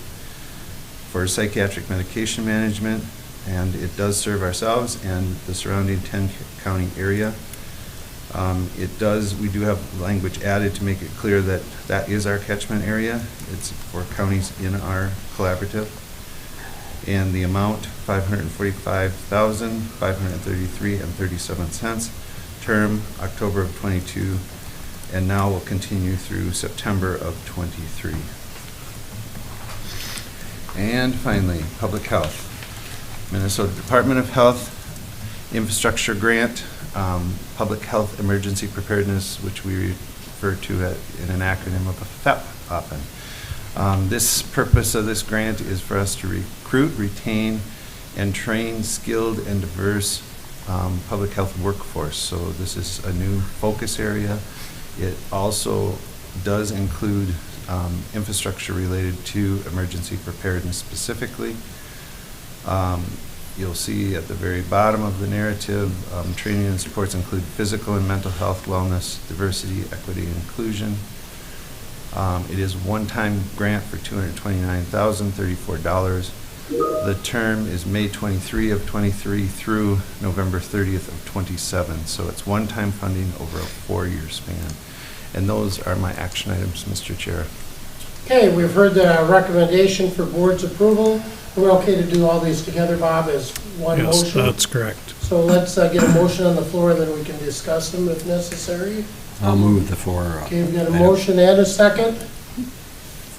Speaker 13: for psychiatric medication management, and it does serve ourselves and the surrounding 10-county area. We do have language added to make it clear that that is our catchment area. It's for counties in our collaborative. And the amount, $545,533.37. Term, October of 22, and now will continue through September of 23. And finally, public health. Minnesota Department of Health Infrastructure Grant, Public Health Emergency Preparedness, which we refer to in an acronym of FEP often. This purpose of this grant is for us to recruit, retain, and train skilled and diverse public health workforce. So this is a new focus area. It also does include infrastructure related to emergency preparedness specifically. You'll see at the very bottom of the narrative, training and supports include physical and mental health, wellness, diversity, equity, and inclusion. It is one-time grant for $229,034. The term is May 23 of 23 through November 30th of 27. So it's one-time funding over a 4-year span. And those are my action items, Mr. Chair.
Speaker 1: Okay, we've heard the recommendation for board's approval. We're okay to do all these together, Bob, as one motion?
Speaker 3: Yes, that's correct.
Speaker 1: So let's get a motion on the floor, then we can discuss them if necessary.
Speaker 4: I'll move the 4.
Speaker 1: Okay, we've got a motion and a second.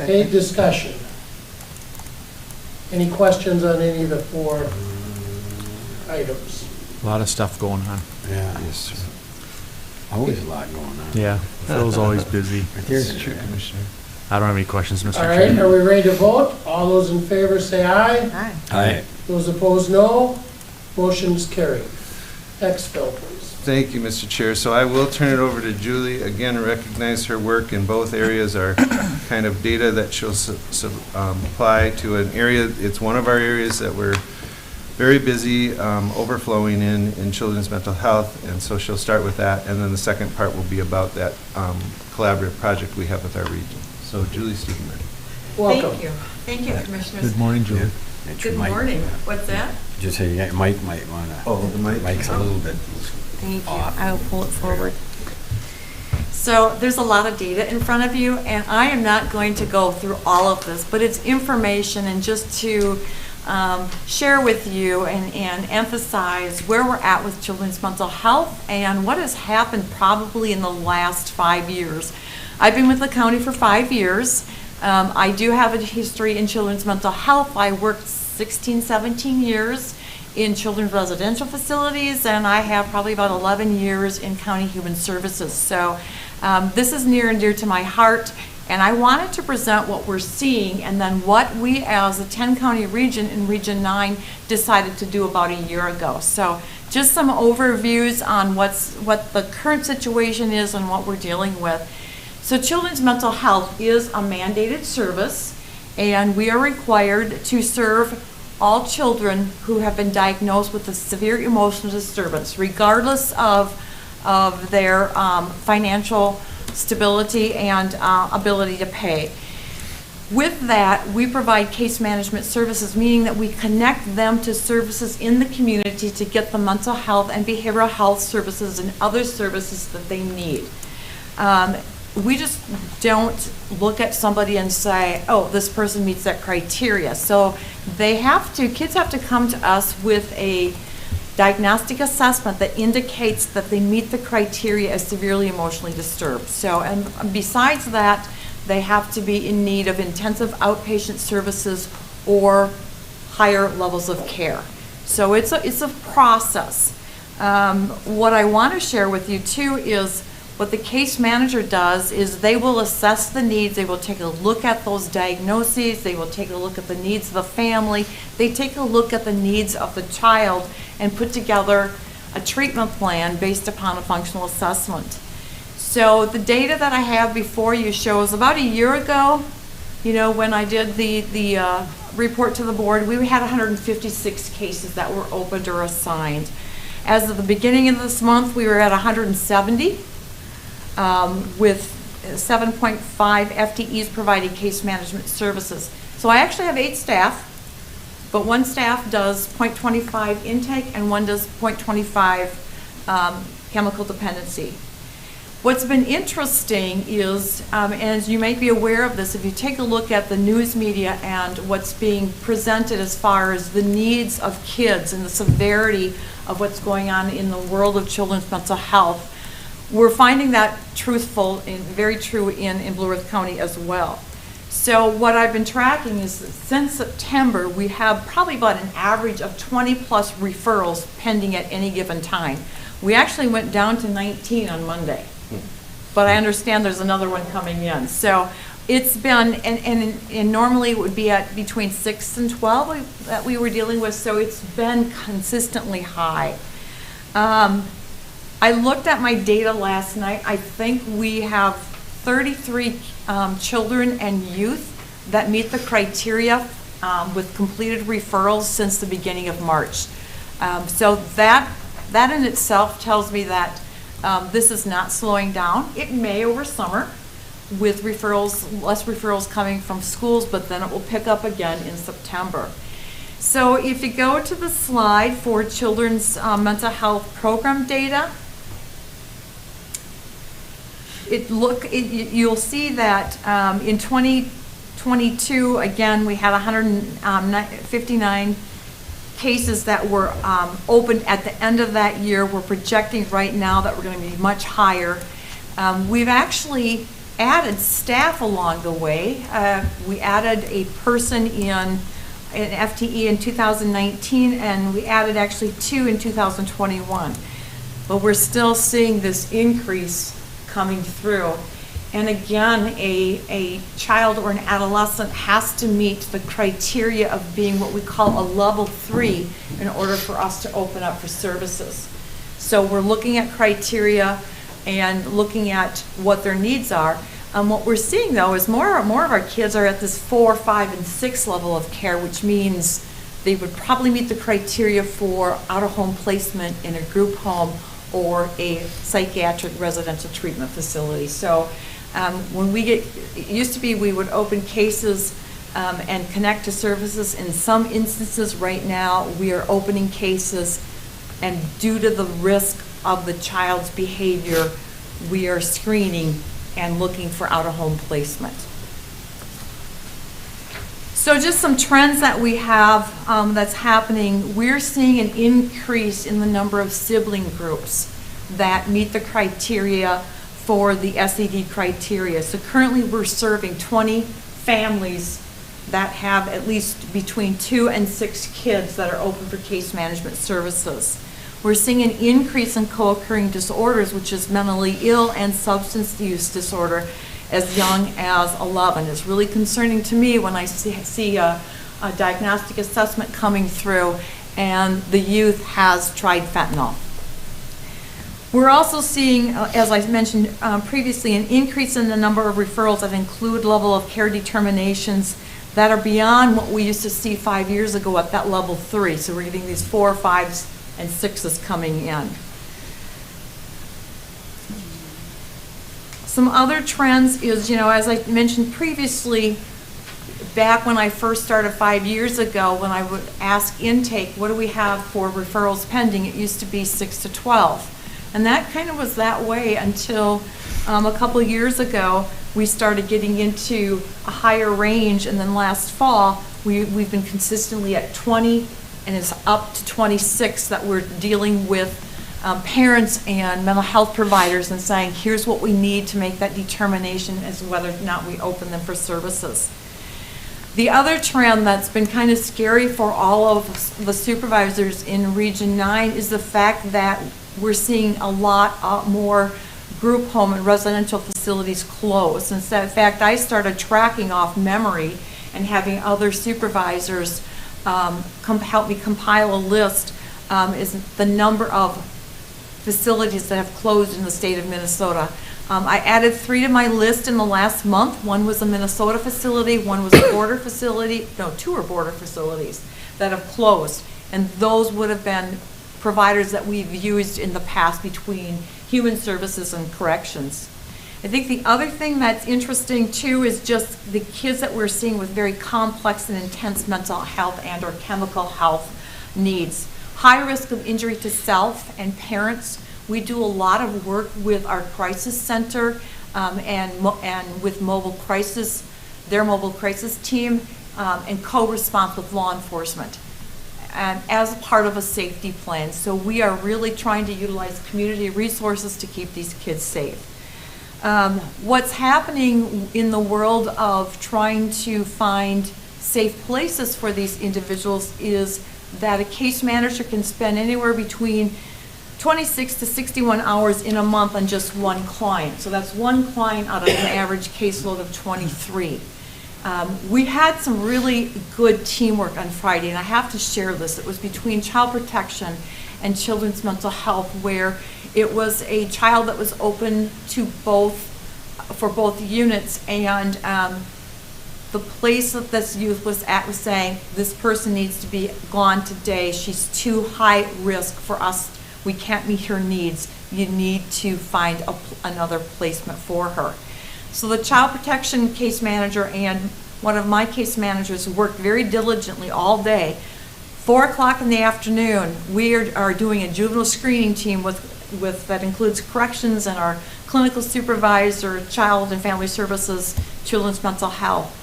Speaker 1: Okay, discussion. Any questions on any of the 4 items?
Speaker 8: A lot of stuff going on.
Speaker 4: Yeah. Yes, sir. Always a lot going on.
Speaker 8: Yeah, Phil's always busy.
Speaker 4: There's true, Commissioner.
Speaker 8: I don't have any questions, Mr.
Speaker 1: All
Speaker 8: Chair.
Speaker 1: right, are we ready to vote? All those in favor say aye.
Speaker 2: Aye.
Speaker 4: Aye.
Speaker 1: Those opposed, no. Motion's carried. Next, Phil, please.
Speaker 13: Thank you, Mr. Chair. So I will turn it over to Julie. Again, recognize her work in both areas are kind of data that she'll apply to an area. It's one of our areas that we're very busy overflowing in children's mental health, and so she'll start with that, and then the second part will be about that collaborative project we have with our region. So Julie Stiegenberg.
Speaker 1: Welcome.
Speaker 2: Thank you. Thank you, Commissioners.
Speaker 8: Good morning, Julie.
Speaker 2: Good morning. What's that?
Speaker 4: Just say, yeah, Mike might want to.
Speaker 13: Oh, the mic.
Speaker 4: Mike's a little bit.
Speaker 2: Thank you. I will pull it forward. So there's a lot of data in front of you, and I am not going to go through all of this, but it's information and just to share with you and emphasize where we're at with children's mental health and what has happened probably in the last 5 years. I've been with the county for 5 years. I do have a history in children's mental health. I worked 16, 17 years in children's residential facilities, and I have probably about 11 years in county human services. So this is near and dear to my heart, and I wanted to present what we're seeing and then what we as a 10-county region in Region 9 decided to do about a year ago. So just some overviews on what the current situation is and what we're dealing with. So children's mental health is a mandated service, and we are required to serve all children who have been diagnosed with a severe emotional disturbance, regardless of their financial
Speaker 14: stability and ability to pay. With that, we provide case management services, meaning that we connect them to services in the community to get the mental health and behavioral health services and other services that they need. We just don't look at somebody and say, oh, this person meets that criteria. So kids have to come to us with a diagnostic assessment that indicates that they meet the criteria as severely emotionally disturbed. So, and besides that, they have to be in need of intensive outpatient services or higher levels of care. So it's a process. What I want to share with you too is what the case manager does is they will assess the needs, they will take a look at those diagnoses, they will take a look at the needs of the family, they take a look at the needs of the child and put together a treatment plan based upon a functional assessment. So the data that I have before you shows about a year ago, when I did the report to the board, we had 156 cases that were opened or assigned. As of the beginning of this month, we were at 170 with 7.5 FTEs providing case management services. So I actually have 8 staff, but one staff does 0.25 intake and one does 0.25 chemical dependency. What's been interesting is, as you might be aware of this, if you take a look at the news media and what's being presented as far as the needs of kids and the severity of what's going on in the world of children's mental health, we're finding that truthful and very true in Blue Earth County as well. So what I've been tracking is that since September, we have probably about an average of 20 plus referrals pending at any given time. We actually went down to 19 on Monday. But I understand there's another one coming in. So it's been, and normally it would be at between 6 and 12 that we were dealing with, so it's been consistently high. I looked at my data last night. I think we have 33 children and youth that meet the criteria with completed referrals since the beginning of March. So that in itself tells me that this is not slowing down. It may over summer with referrals, less referrals coming from schools, but then it will pick up again in September. So if you go to the slide for children's mental health program data, you'll see that in 2022, again, we had 159 cases that were opened at the end of that year. We're projecting right now that we're going to be much higher. We've actually added staff along the way. We added a person in an FTE in 2019, and we added actually 2 in 2021. But we're still seeing this increase coming through. And again, a child or an adolescent has to meet the criteria of being what we call a level 3 in order for us to open up for services. So we're looking at criteria and looking at what their needs are. What we're seeing though is more of our kids are at this 4, 5, and 6 level of care, which means they would probably meet the criteria for out-of-home placement in a group home or a psychiatric residential treatment facility. So when it used to be we would open cases and connect to services. In some instances right now, we are opening cases, and due to the risk of the child's behavior, we are screening and looking for out-of-home placement. So just some trends that we have that's happening. We're seeing an increase in the number of sibling groups that meet the criteria for the SED criteria. So currently we're serving 20 families that have at least between 2 and 6 kids that are open for case management services. We're seeing an increase in co-occurring disorders, which is mentally ill and substance use disorder, as young as 11. It's really concerning to me when I see a diagnostic assessment coming through and the youth has tried fentanyl. We're also seeing, as I mentioned previously, an increase in the number of referrals that include level of care determinations that are beyond what we used to see 5 years ago at that level 3. So we're getting these 4, 5s, and 6s coming in. Some other trends is, as I mentioned previously, back when I first started 5 years ago, when I would ask intake, what do we have for referrals pending? It used to be 6 to 12. And that kind of was that way until a couple of years ago, we started getting into a higher range. And then last fall, we've been consistently at 20, and it's up to 26 that we're dealing with parents and mental health providers and saying, here's what we need to make that determination as to whether or not we open them for services. The other trend that's been kind of scary for all of the supervisors in Region 9 is the fact that we're seeing a lot more group home and residential facilities close. And so, in fact, I started tracking off memory and having other supervisors help me compile a list is the number of facilities that have closed in the state of Minnesota. I added 3 to my list in the last month. One was a Minnesota facility, one was a border facility, no, 2 are border facilities that have closed. And those would have been providers that we've used in the past between Human Services and Corrections. I think the other thing that's interesting too is just the kids that we're seeing with very complex and intense mental health and or chemical health needs. High risk of injury to self and parents. We do a lot of work with our crisis center and with mobile crisis, their mobile crisis team, and co-response with law enforcement as part of a safety plan. So we are really trying to utilize community resources to keep these kids safe. What's happening in the world of trying to find safe places for these individuals is that a case manager can spend anywhere between 26 to 61 hours in a month on just one client. So that's one client out of an average caseload of 23. We had some really good teamwork on Friday, and I have to share this. It was between Child Protection and Children's Mental Health, where it was a child that was open to for both units, and the place that this youth was at was saying, this person needs to be gone today. She's too high risk for us. We can't meet her needs. You need to find another placement for her. So the Child Protection case manager and one of my case managers worked very diligently all day. 4 o'clock in the afternoon, we are doing a juvenile screening team that includes corrections and our clinical supervisor, child and family services, children's mental health.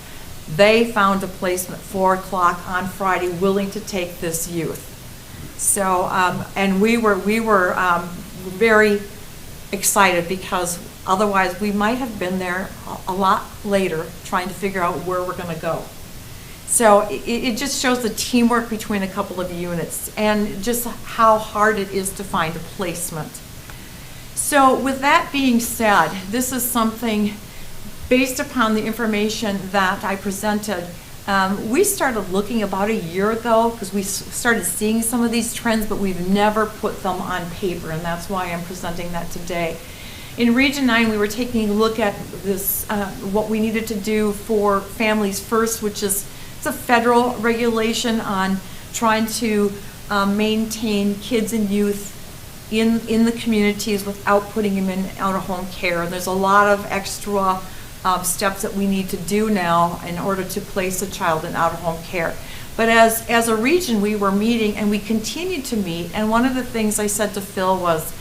Speaker 14: They found a placement 4 o'clock on Friday willing to take this youth. So, and we were very excited because otherwise we might have been there a lot later trying to figure out where we're going to go. So it just shows the teamwork between a couple of units and just how hard it is to find a placement. So with that being said, this is something based upon the information that I presented. We started looking about a year ago because we started seeing some of these trends, but we've never put them on paper, and that's why I'm presenting that today. In Region 9, we were taking a look at this, what we needed to do for Families First, which is it's a federal regulation on trying to maintain kids and youth in the communities without putting them in out-of-home care. And there's a lot of extra steps that we need to do now in order to place a child in out-of-home care. But as a region, we were meeting and we continued to meet. And one of the things I said to Phil was,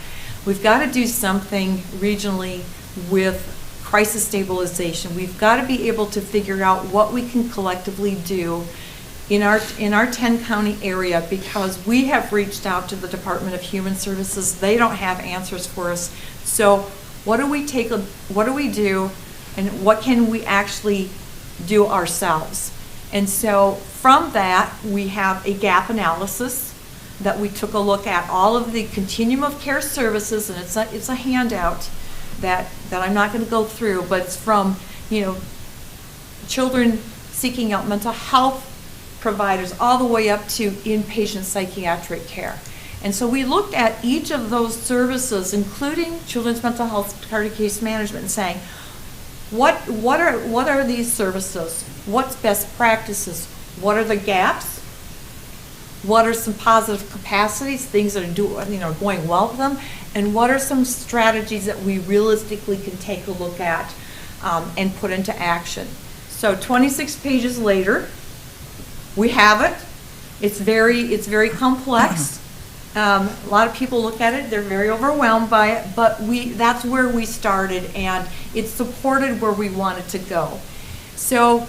Speaker 14: we've got to do something regionally with crisis stabilization. We've got to be able to figure out what we can collectively do in our 10-county area, because we have reached out to the Department of Human Services. They don't have answers for us. So what do we do, and what can we actually do ourselves? And so from that, we have a gap analysis that we took a look at all of the continuum of care services, and it's a handout that I'm not going to go through, but it's from, children seeking out mental health providers all the way up to inpatient psychiatric care. And so we looked at each of those services, including children's mental health cardiac case management, and saying, what are these services? What's best practices? What are the gaps? what are some positive capacities, things that are going well for them, and what are some strategies that we realistically can take a look at and put into action. So 26 pages later, we have it. It's very complex. A lot of people look at it, they're very overwhelmed by it, but that's where we started, and it supported where we wanted to go. So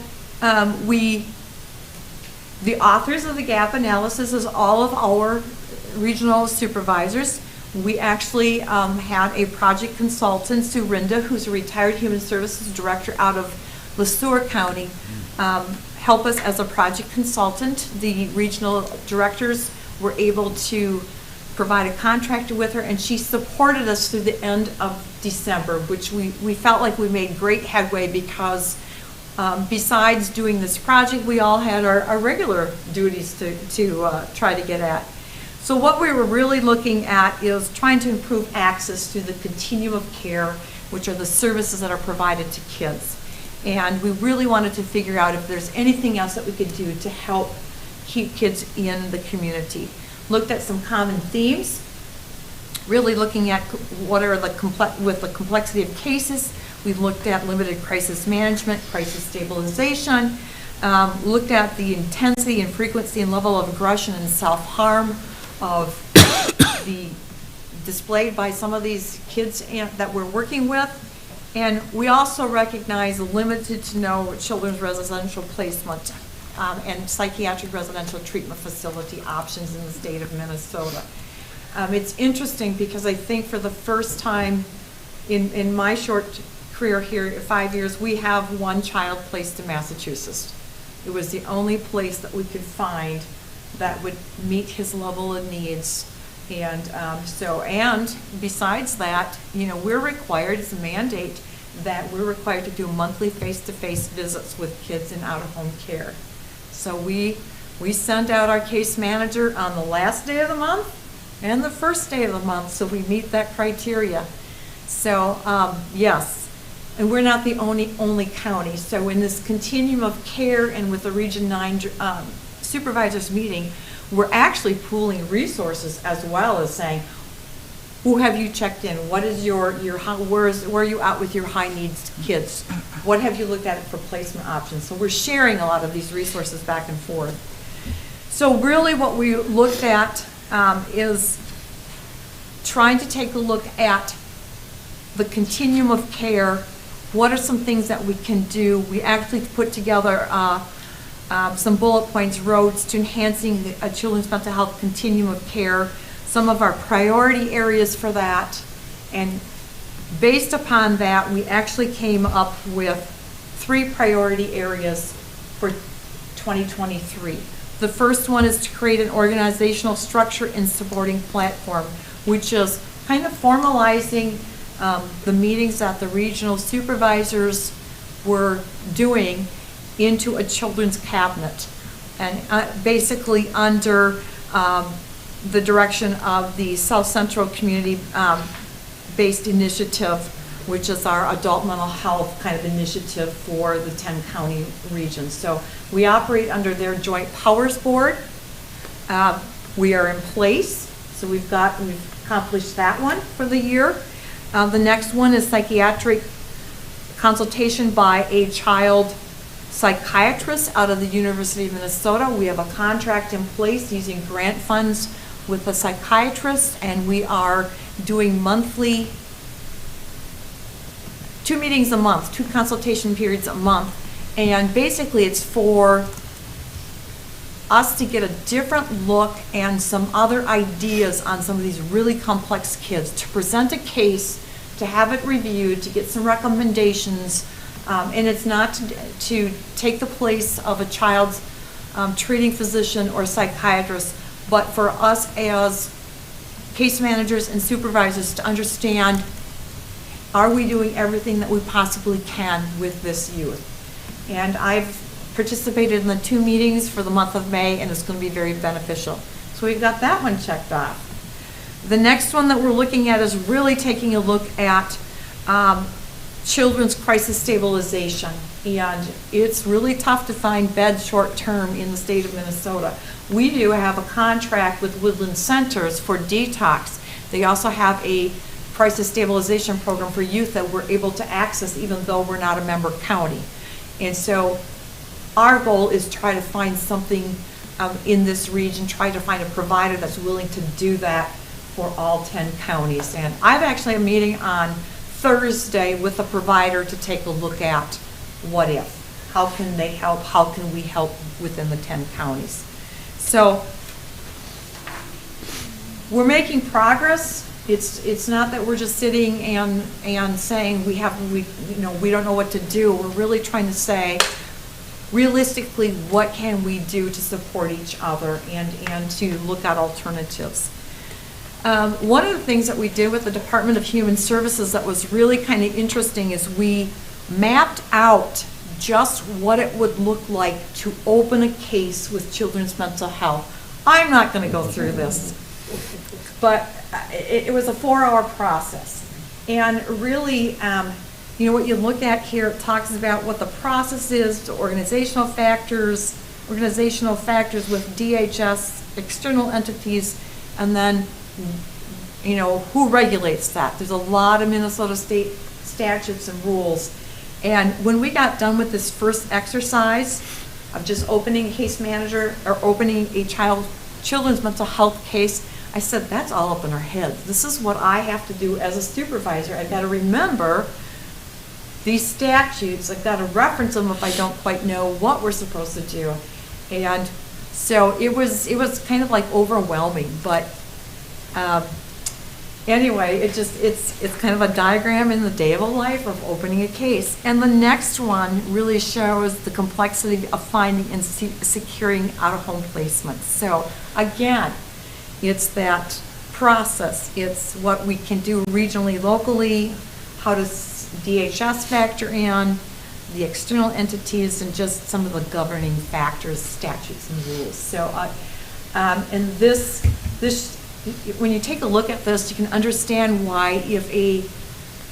Speaker 14: the authors of the gap analysis is all of our regional supervisors. We actually had a project consultant, Sue Rinda, who's a retired human services director out of LeSueur County, help us as a project consultant. The regional directors were able to provide a contractor with her, and she supported us through the end of December, which we felt like we made great headway because besides doing this project, we all had our regular duties to try to get at. So what we were really looking at is trying to improve access to the continuum of care, which are the services that are provided to kids. And we really wanted to figure out if there's anything else that we could do to help keep kids in the community. Looked at some common themes, really looking at what are with the complexity of cases. We've looked at limited crisis management, crisis stabilization, looked at the intensity and frequency and level of aggression and self-harm of the displayed by some of these kids that we're working with. And we also recognize limited to no children's residential placement and psychiatric residential treatment facility options in the state of Minnesota. It's interesting because I think for the first time in my short career here, 5 years, we have one child placed in Massachusetts. It was the only place that we could find that would meet his level of needs. And and besides that, we're required, it's a mandate, that we're required to do monthly face-to-face visits with kids in out-of-home care. So we send out our case manager on the last day of the month and the first day of the month, so we meet that criteria. So yes, and we're not the only county. So in this continuum of care and with the Region 9 supervisors meeting, we're actually pooling resources as well as saying, who have you checked in? What is where are you out with your high needs kids? What have you looked at for placement options? So we're sharing a lot of these resources back and forth. So really what we looked at is trying to take a look at the continuum of care. What are some things that we can do? We actually put together some bullet points, roads to enhancing a children's mental health continuum of care, some of our priority areas for that, and based upon that, we actually came up with 3 priority areas for 2023. The first one is to create an organizational structure and supporting platform, which is kind of formalizing the meetings that the regional supervisors were doing into a children's cabinet, and basically under the direction of the South Central Community based initiative, which is our adult mental health kind of initiative for the 10 county regions. So we operate under their joint powers board. We are in place, so we've accomplished that one for the year. The next one is psychiatric consultation by a child psychiatrist out of the University of Minnesota. We have a contract in place using grant funds with a psychiatrist, and we are doing monthly 2 meetings a month, 2 consultation periods a month, and basically it's for us to get a different look and some other ideas on some of these really complex kids, to present a case, to have it reviewed, to get some recommendations, and it's not to take the place of a child's treating physician or psychiatrist, but for us as case managers and supervisors to understand, are we doing everything that we possibly can with this youth? And I've participated in the 2 meetings for the month of May, and it's going to be very beneficial. So we've got that one checked off. The next one that we're looking at is really taking a look at children's crisis stabilization. And it's really tough to find beds short-term in the state of Minnesota. We do have a contract with Woodland Centers for detox. They also have a crisis stabilization program for youth that we're able to access even though we're not a member county. And so our goal is to try to find something in this region, try to find a provider that's willing to do that for all 10 counties. And I've actually a meeting on Thursday with a provider to take a look at what if. How can they help? How can we help within the 10 counties? So we're making progress. It's not that we're just sitting and saying we don't know what to do. We're really trying to say, realistically, what can we do to support each other and to look at alternatives. One of the things that we did with the Department of Human Services that was really kind of interesting is we mapped out just what it would look like to open a case with children's mental health. I'm not going to go through this, but it was a 4-hour process. And really, what you look at here, it talks about what the process is, the organizational factors with DHS, external entities, and then, who regulates that. There's a lot of Minnesota state statutes and rules. And when we got done with this first exercise of just opening a case manager or opening a children's mental health case, I said, that's all up in our heads. This is what I have to do as a supervisor. I've got to remember these statutes. I've got to reference them if I don't quite know what we're supposed to do. And so it was kind of like overwhelming, but anyway, it's kind of a diagram in the day of a life of opening a case. And the next one really shows the complexity of finding and securing out-of-home placements. So again, it's that process. It's what we can do regionally, locally, how does DHS factor in, the external entities, and just some of the governing factors, statutes, and rules. So, and this, when you take a look at this, you can understand why if a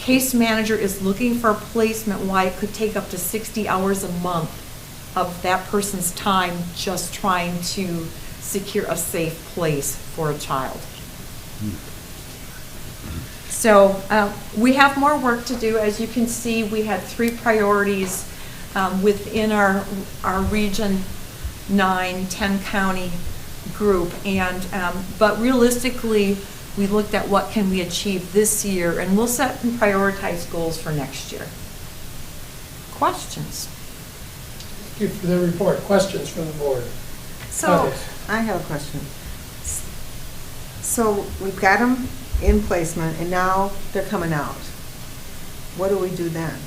Speaker 14: case manager is looking for a placement, why it could take up to 60 hours a month of that person's time just trying to secure a safe place for a child. So we have more work to do. As you can see, we had 3 priorities within our Region 9, 10 county group. And but realistically, we looked at what can we achieve this year, and we'll set and prioritize goals for next year. Questions?
Speaker 1: Thank you for the report. Questions from the board?
Speaker 2: So, I have a question. So we've got them in placement and now they're coming out. What do we do then?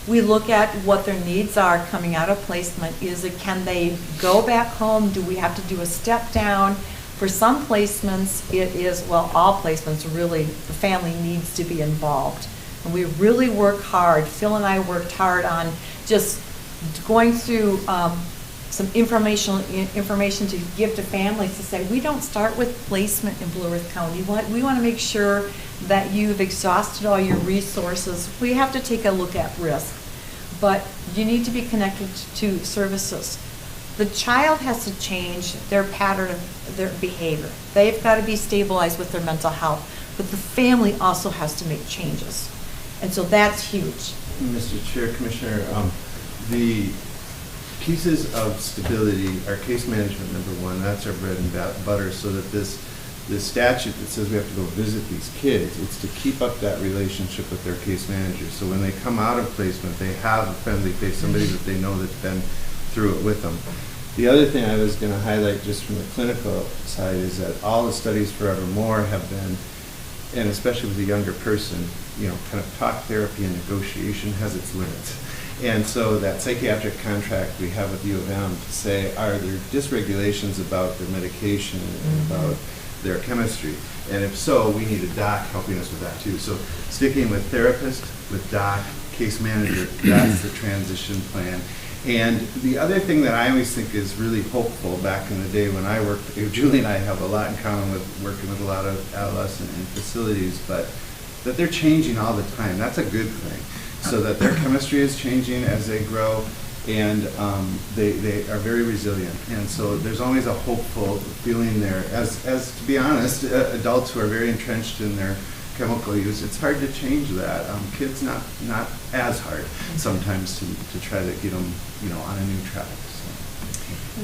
Speaker 14: We look at what their needs are coming out of placement. Can they go back home? Do we have to do a step down? For some placements, it is, well, all placements really, the family needs to be involved. And we really work hard. Phil and I worked hard on just going through some information to give to families to say, we don't start with placement in Blue Earth County. We want to make sure that you've exhausted all your resources. We have to take a look at risk, but you need to be connected to services. The child has to change their pattern of their behavior. They've got to be stabilized with their mental health, but the family also has to make changes. And so that's huge.
Speaker 13: Mr. Chair, Commissioner, the pieces of stability are case management, number one. That's our bread and butter, so that this statute that says we have to go visit these kids, it's to keep up that relationship with their case manager. So when they come out of placement, they have a friendly face, somebody that they know that's been through it with them. The other thing I was going to highlight just from the clinical side is that all the studies forevermore have been, and especially with a younger person, kind of talk therapy and negotiation has its limits. And so that psychiatric contract we have with U of M to say, are there dysregulations about their medication and about their chemistry? And if so, we need a doc helping us with that too. So sticking with therapist, with doc, case manager, that's the transition plan. And the other thing that I always think is really hopeful, back in the day when I worked, Julie and I have a lot in common with working with a lot of adolescent in facilities, but that they're changing all the time. That's a good thing. so that their chemistry is changing as they grow, and they are very resilient. And so there's always a hopeful feeling there. As to be honest, adults who are very entrenched in their chemical use, it's hard to change that. Kids not as hard sometimes to try to get them, on a new track.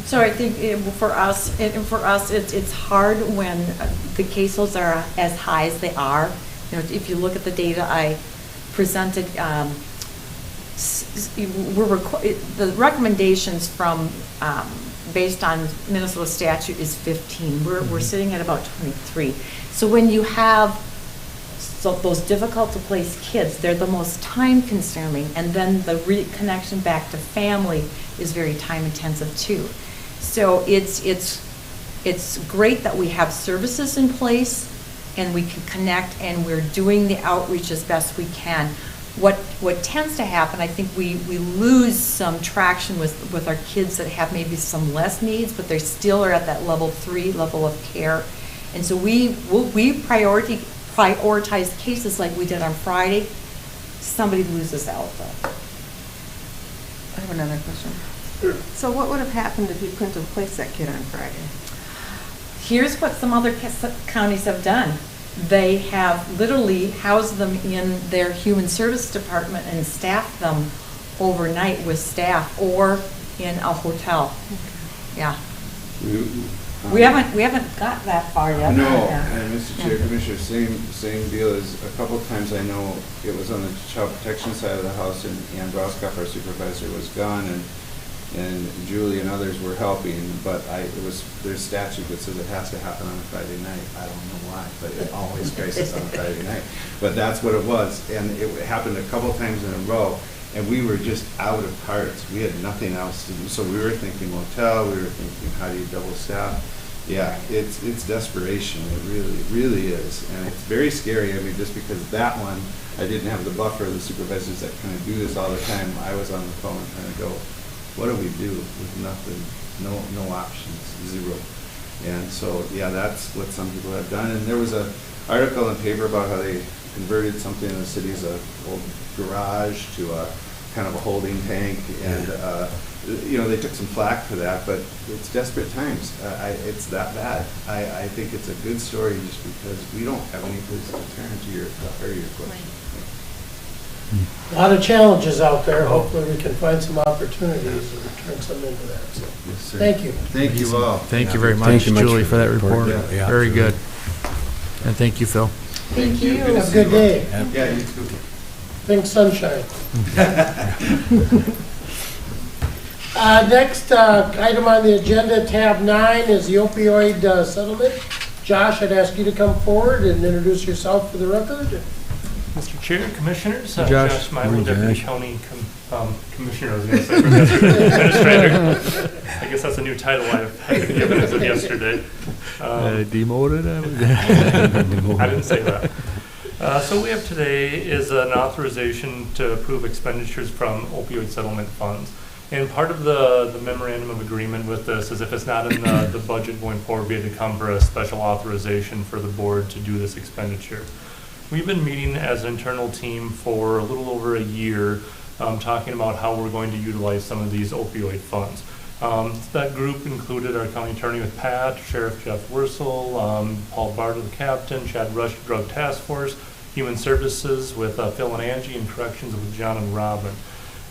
Speaker 14: So I think for us, it's hard when the caseloads are as high as they are. If you look at the data I presented, the recommendations from based on Minnesota statute is 15. We're sitting at about 23. So when you have those difficult to place kids, they're the most time consuming, and then the reconnection back to family is very time intensive too. So it's great that we have services in place and we can connect, and we're doing the outreach as best we can. What tends to happen, I think we lose some traction with our kids that have maybe some less needs, but they still are at that level 3 level of care. And so we prioritize cases like we did on Friday. Somebody loses out though.
Speaker 2: I have another question. So what would have happened if you couldn't have placed that kid on Friday?
Speaker 14: Here's what some other counties have done. They have literally housed them in their human service department and staffed them overnight with staff or in a hotel. Yeah. We haven't got that far yet.
Speaker 13: No, and Mr. Chair, Commissioner, same deal. As a couple of times I know it was on the child protection side of the house, and Ann Broskoff, our supervisor, was gone, and Julie and others were helping, but there's statute that says it has to happen on a Friday night. I don't know why, but it always crisis on a Friday night. But that's what it was, and it happened a couple of times in a row, and we were just out of cards. We had nothing else to do, so we were thinking motel. We were thinking, how do you double staff? Yeah, it's desperation. It really is, and it's very scary. I mean, just because that one, I didn't have the buffer of the supervisors that kind of do this all the time. I was on the phone trying to go, what do we do with nothing, no options, zero. And so, yeah, that's what some people have done. And there was an article in the paper about how they converted something in the city's old garage to a kind of a holding tank, and they took some flack for that, but it's desperate times. It's that bad. I think it's a good story just because we don't have any place to turn to your question.
Speaker 1: A lot of challenges out there. Hopefully we can find some opportunities and turn some into that. So,
Speaker 13: yes, sir.
Speaker 1: thank you.
Speaker 13: Thank you all.
Speaker 8: Thank you very much, Julie, for that report.
Speaker 13: Yeah.
Speaker 8: Very good. And thank you, Phil.
Speaker 14: Thank you.
Speaker 1: Have a good day.
Speaker 13: Yeah, you too.
Speaker 1: Think sunshine. Next item on the agenda, tab 9, is the opioid settlement. Josh, I'd ask you to come forward and introduce yourself for the record.
Speaker 15: Mr. Chair, Commissioners,
Speaker 8: Josh.
Speaker 15: Josh Milo,
Speaker 8: Morning,
Speaker 15: Deputy
Speaker 8: Josh.
Speaker 15: County Commissioner, I was going to say, Administrator. I guess that's a new title I've been given as of yesterday.
Speaker 8: Demoted?
Speaker 15: I didn't say that. So what we have today is an authorization to approve expenditures from opioid settlement funds. And part of the memorandum of agreement with this is if it's not in the budget going forward, we had to come for a special authorization for the board to do this expenditure. We've been meeting as an internal team for a little over a year, talking about how we're going to utilize some of these opioid funds. That group included our county attorney with Pat, Sheriff Jeff Wursel, Paul Barter, the captain, Chad Rush, Drug Task Force, Human Services with Phil and Angie, and Corrections with John and Robin.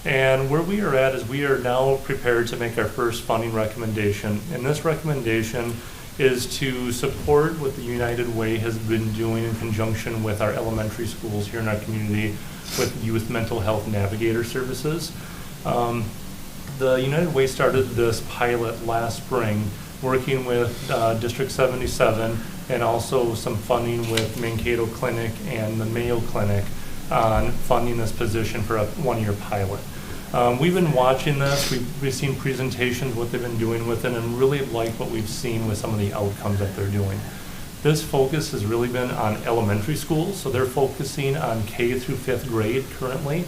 Speaker 15: And where we are at is we are now prepared to make our first funding recommendation. And this recommendation is to support what the United Way has been doing in conjunction with our elementary schools here in our community with Youth Mental Health Navigator Services. The United Way started this pilot last spring, working with District 77 and also some funding with Mankato Clinic and the Mayo Clinic on funding this position for a one-year pilot. We've been watching this. We've seen presentations, what they've been doing with it, and really like what we've seen with some of the outcomes that they're doing. This focus has really been on elementary schools, so they're focusing on K through 5th grade currently.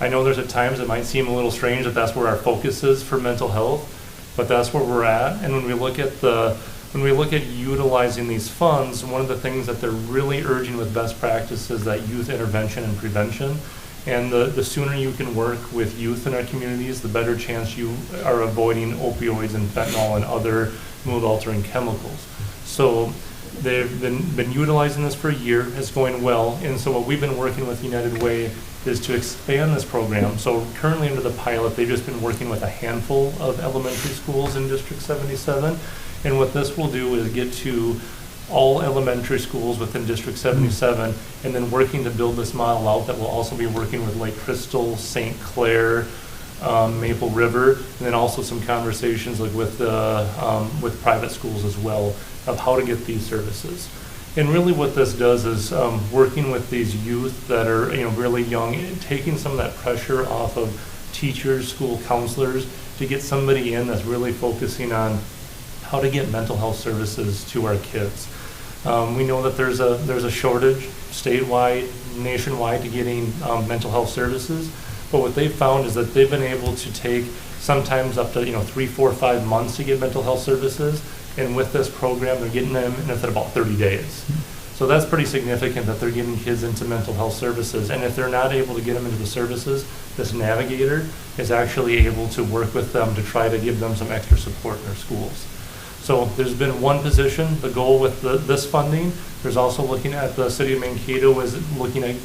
Speaker 15: I know there's at times it might seem a little strange that that's where our focus is for mental health, but that's where we're at. And when we look at utilizing these funds, one of the things that they're really urging with best practices is that youth intervention and prevention. And the sooner you can work with youth in our communities, the better chance you are avoiding opioids and fentanyl and other mood-altering chemicals. So they've been utilizing this for a year. It's going well. And so what we've been working with United Way is to expand this program. So currently under the pilot, they've just been working with a handful of elementary schools in District 77. And what this will do is get to all elementary schools within District 77, and then working to build this model out that will also be working with Lake Crystal, St. Clair, Maple River, and then also some conversations like with private schools as well of how to get these services. And really what this does is working with these youth that are really young, taking some of that pressure off of teachers, school counselors, to get somebody in that's really focusing on how to get mental health services to our kids. We know that there's a shortage statewide, nationwide to getting mental health services, but what they've found is that they've been able to take sometimes up to 3, 4, 5 months to get mental health services, and with this program they're getting them in about 30 days. So that's pretty significant that they're getting kids into mental health services, and if they're not able to get them into the services, this navigator is actually able to work with them to try to give them some extra support in their schools. So there's been one position. The goal with this funding, there's also looking at the city of Mankato is looking at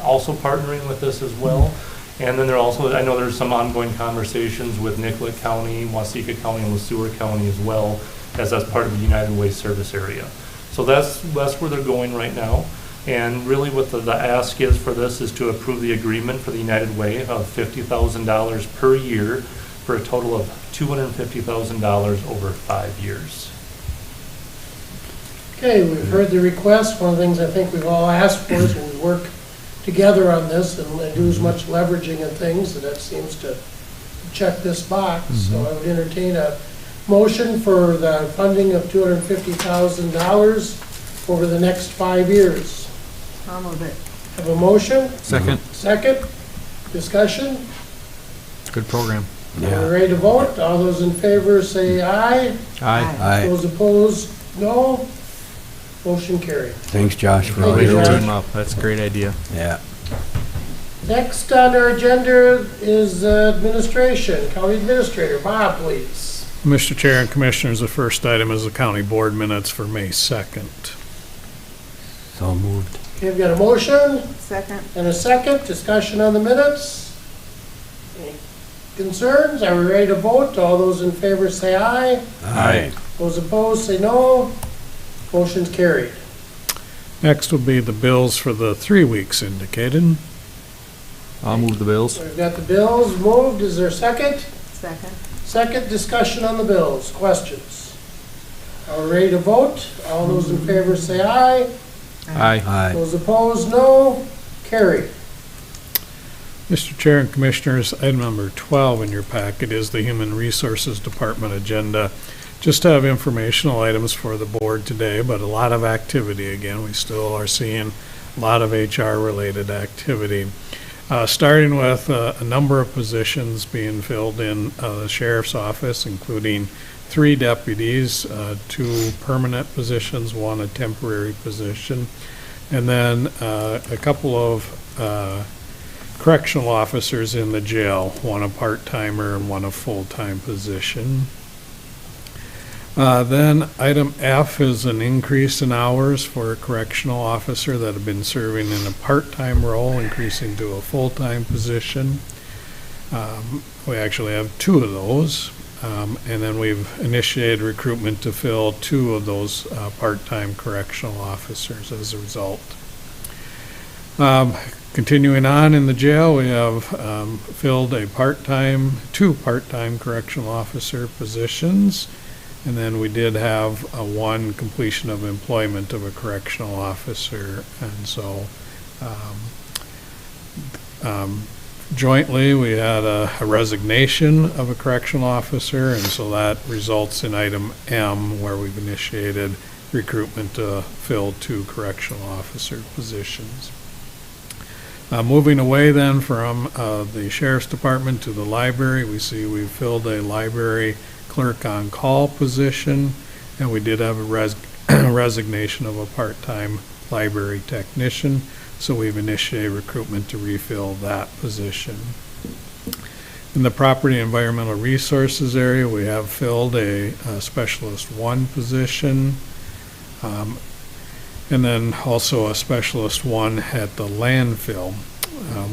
Speaker 15: also partnering with this as well. And then I know there's some ongoing conversations with Nicollet County, Waseca County, and LeSueur County as well, as that's part of the United Way service area. So that's where they're going right now. And really what the ask is for this is to approve the agreement for the United Way of $50,000 per year for a total of $250,000 over 5 years.
Speaker 1: Okay, we've heard the request. One of the things I think we've all asked for is when we work together on this and do as much leveraging and things, that seems to check this box. So I would entertain a motion for the funding of $250,000 over the next 5 years.
Speaker 14: I'll move it.
Speaker 1: Have a motion?
Speaker 8: Second.
Speaker 1: Second. Discussion?
Speaker 8: Good program.
Speaker 1: Are we ready to vote? All those in favor say aye.
Speaker 8: Aye.
Speaker 1: Those opposed, no. Motion carried.
Speaker 4: Thanks, Josh, for all
Speaker 1: Thank you,
Speaker 4: your
Speaker 1: Josh.
Speaker 4: work.
Speaker 8: Team up. That's a great idea.
Speaker 4: Yeah.
Speaker 1: Next on our agenda is administration. County Administrator, Bob, please.
Speaker 3: Mr. Chair and Commissioners, the first item is the county board minutes for May 2nd.
Speaker 4: So moved.
Speaker 1: Okay, we've got a motion
Speaker 14: Second.
Speaker 1: and a second. Discussion on the minutes. Any concerns? Are we ready to vote? All those in favor say aye.
Speaker 4: Aye.
Speaker 1: Those opposed say no. Motion's carried.
Speaker 3: Next will be the bills for the 3 weeks indicated.
Speaker 8: I'll move the bills.
Speaker 1: We've got the bills moved. Is there a second?
Speaker 14: Second.
Speaker 1: Second, discussion on the bills. Questions? Are we ready to vote? All those in favor say aye.
Speaker 8: Aye.
Speaker 1: Those opposed, no. Carried.
Speaker 3: Mr. Chair and Commissioners, item number 12 in your packet is the Human Resources Department agenda. Just have informational items for the board today, but a lot of activity. Again, we still are seeing a lot of HR-related activity. Starting with a number of positions being filled in the sheriff's office, including 3 deputies, 2 permanent positions, 1 a temporary position, and then a couple of correctional officers in the jail, 1 a part-timer and 1 a full-time position. Then item F is an increase in hours for a correctional officer that have been serving in a part-time role, increasing to a full-time position. We actually have 2 of those. And then we've initiated recruitment to fill 2 of those part-time correctional officers as a result. Continuing on in the jail, we have filled 2 part-time correctional officer positions. And then we did have 1 completion of employment of a correctional officer. And so jointly, we had a resignation of a correctional officer, and so that results in item M, where we've initiated recruitment to fill 2 correctional officer positions. Moving away then from the Sheriff's Department to the library, we see we've filled a library clerk on call position, and we did have a resignation of a part-time library technician. So we've initiated recruitment to refill that position. In the Property and Environmental Resources area, we have filled a Specialist 1 position. And then also a Specialist 1 at the landfill.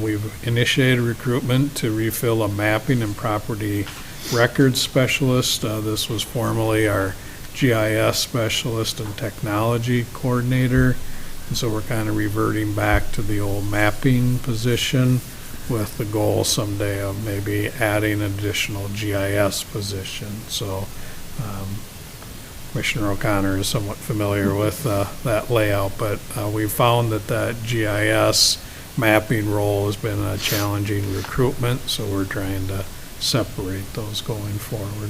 Speaker 3: We've initiated recruitment to refill a mapping and property records specialist. This was formerly our GIS specialist and technology coordinator. And so we're kind of reverting back to the old mapping position with the goal someday of maybe adding an additional GIS position. So Commissioner O'Connor is somewhat familiar with that layout, but we found that GIS mapping role has been a challenging recruitment, so we're trying to separate those going forward.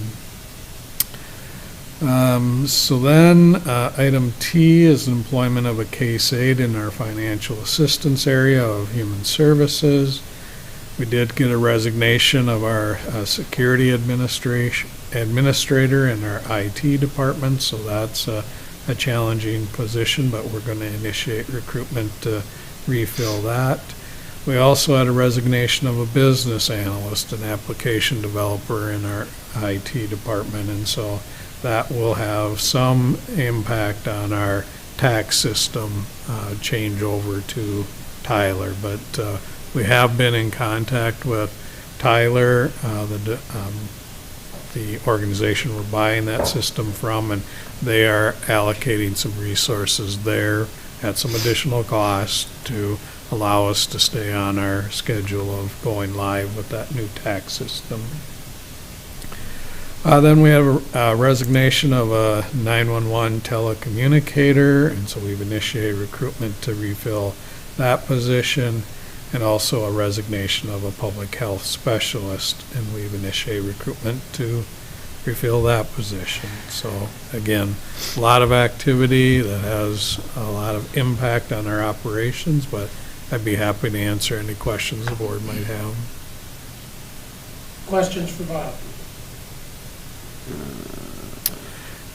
Speaker 3: So then, item T is employment of a case aide in our financial assistance area of human services. We did get a resignation of our security administrator in our IT department, so that's a challenging position, but we're going to initiate recruitment to refill that. We also had a resignation of a business analyst, an application developer in our IT department, and so that will have some impact on our tax system change over to Tyler. But we have been in contact with Tyler, the organization we're buying that system from, and they are allocating some resources there at some additional cost to allow us to stay on our schedule of going live with that new tax system. Then we have a resignation of a 911 telecommunicator, and so we've initiated recruitment to refill that position, and also a resignation of a public health specialist, and we've initiated recruitment to refill that position. So again, a lot of activity that has a lot of impact on our operations, but I'd be happy to answer any questions the board might have.
Speaker 1: Questions for Bob?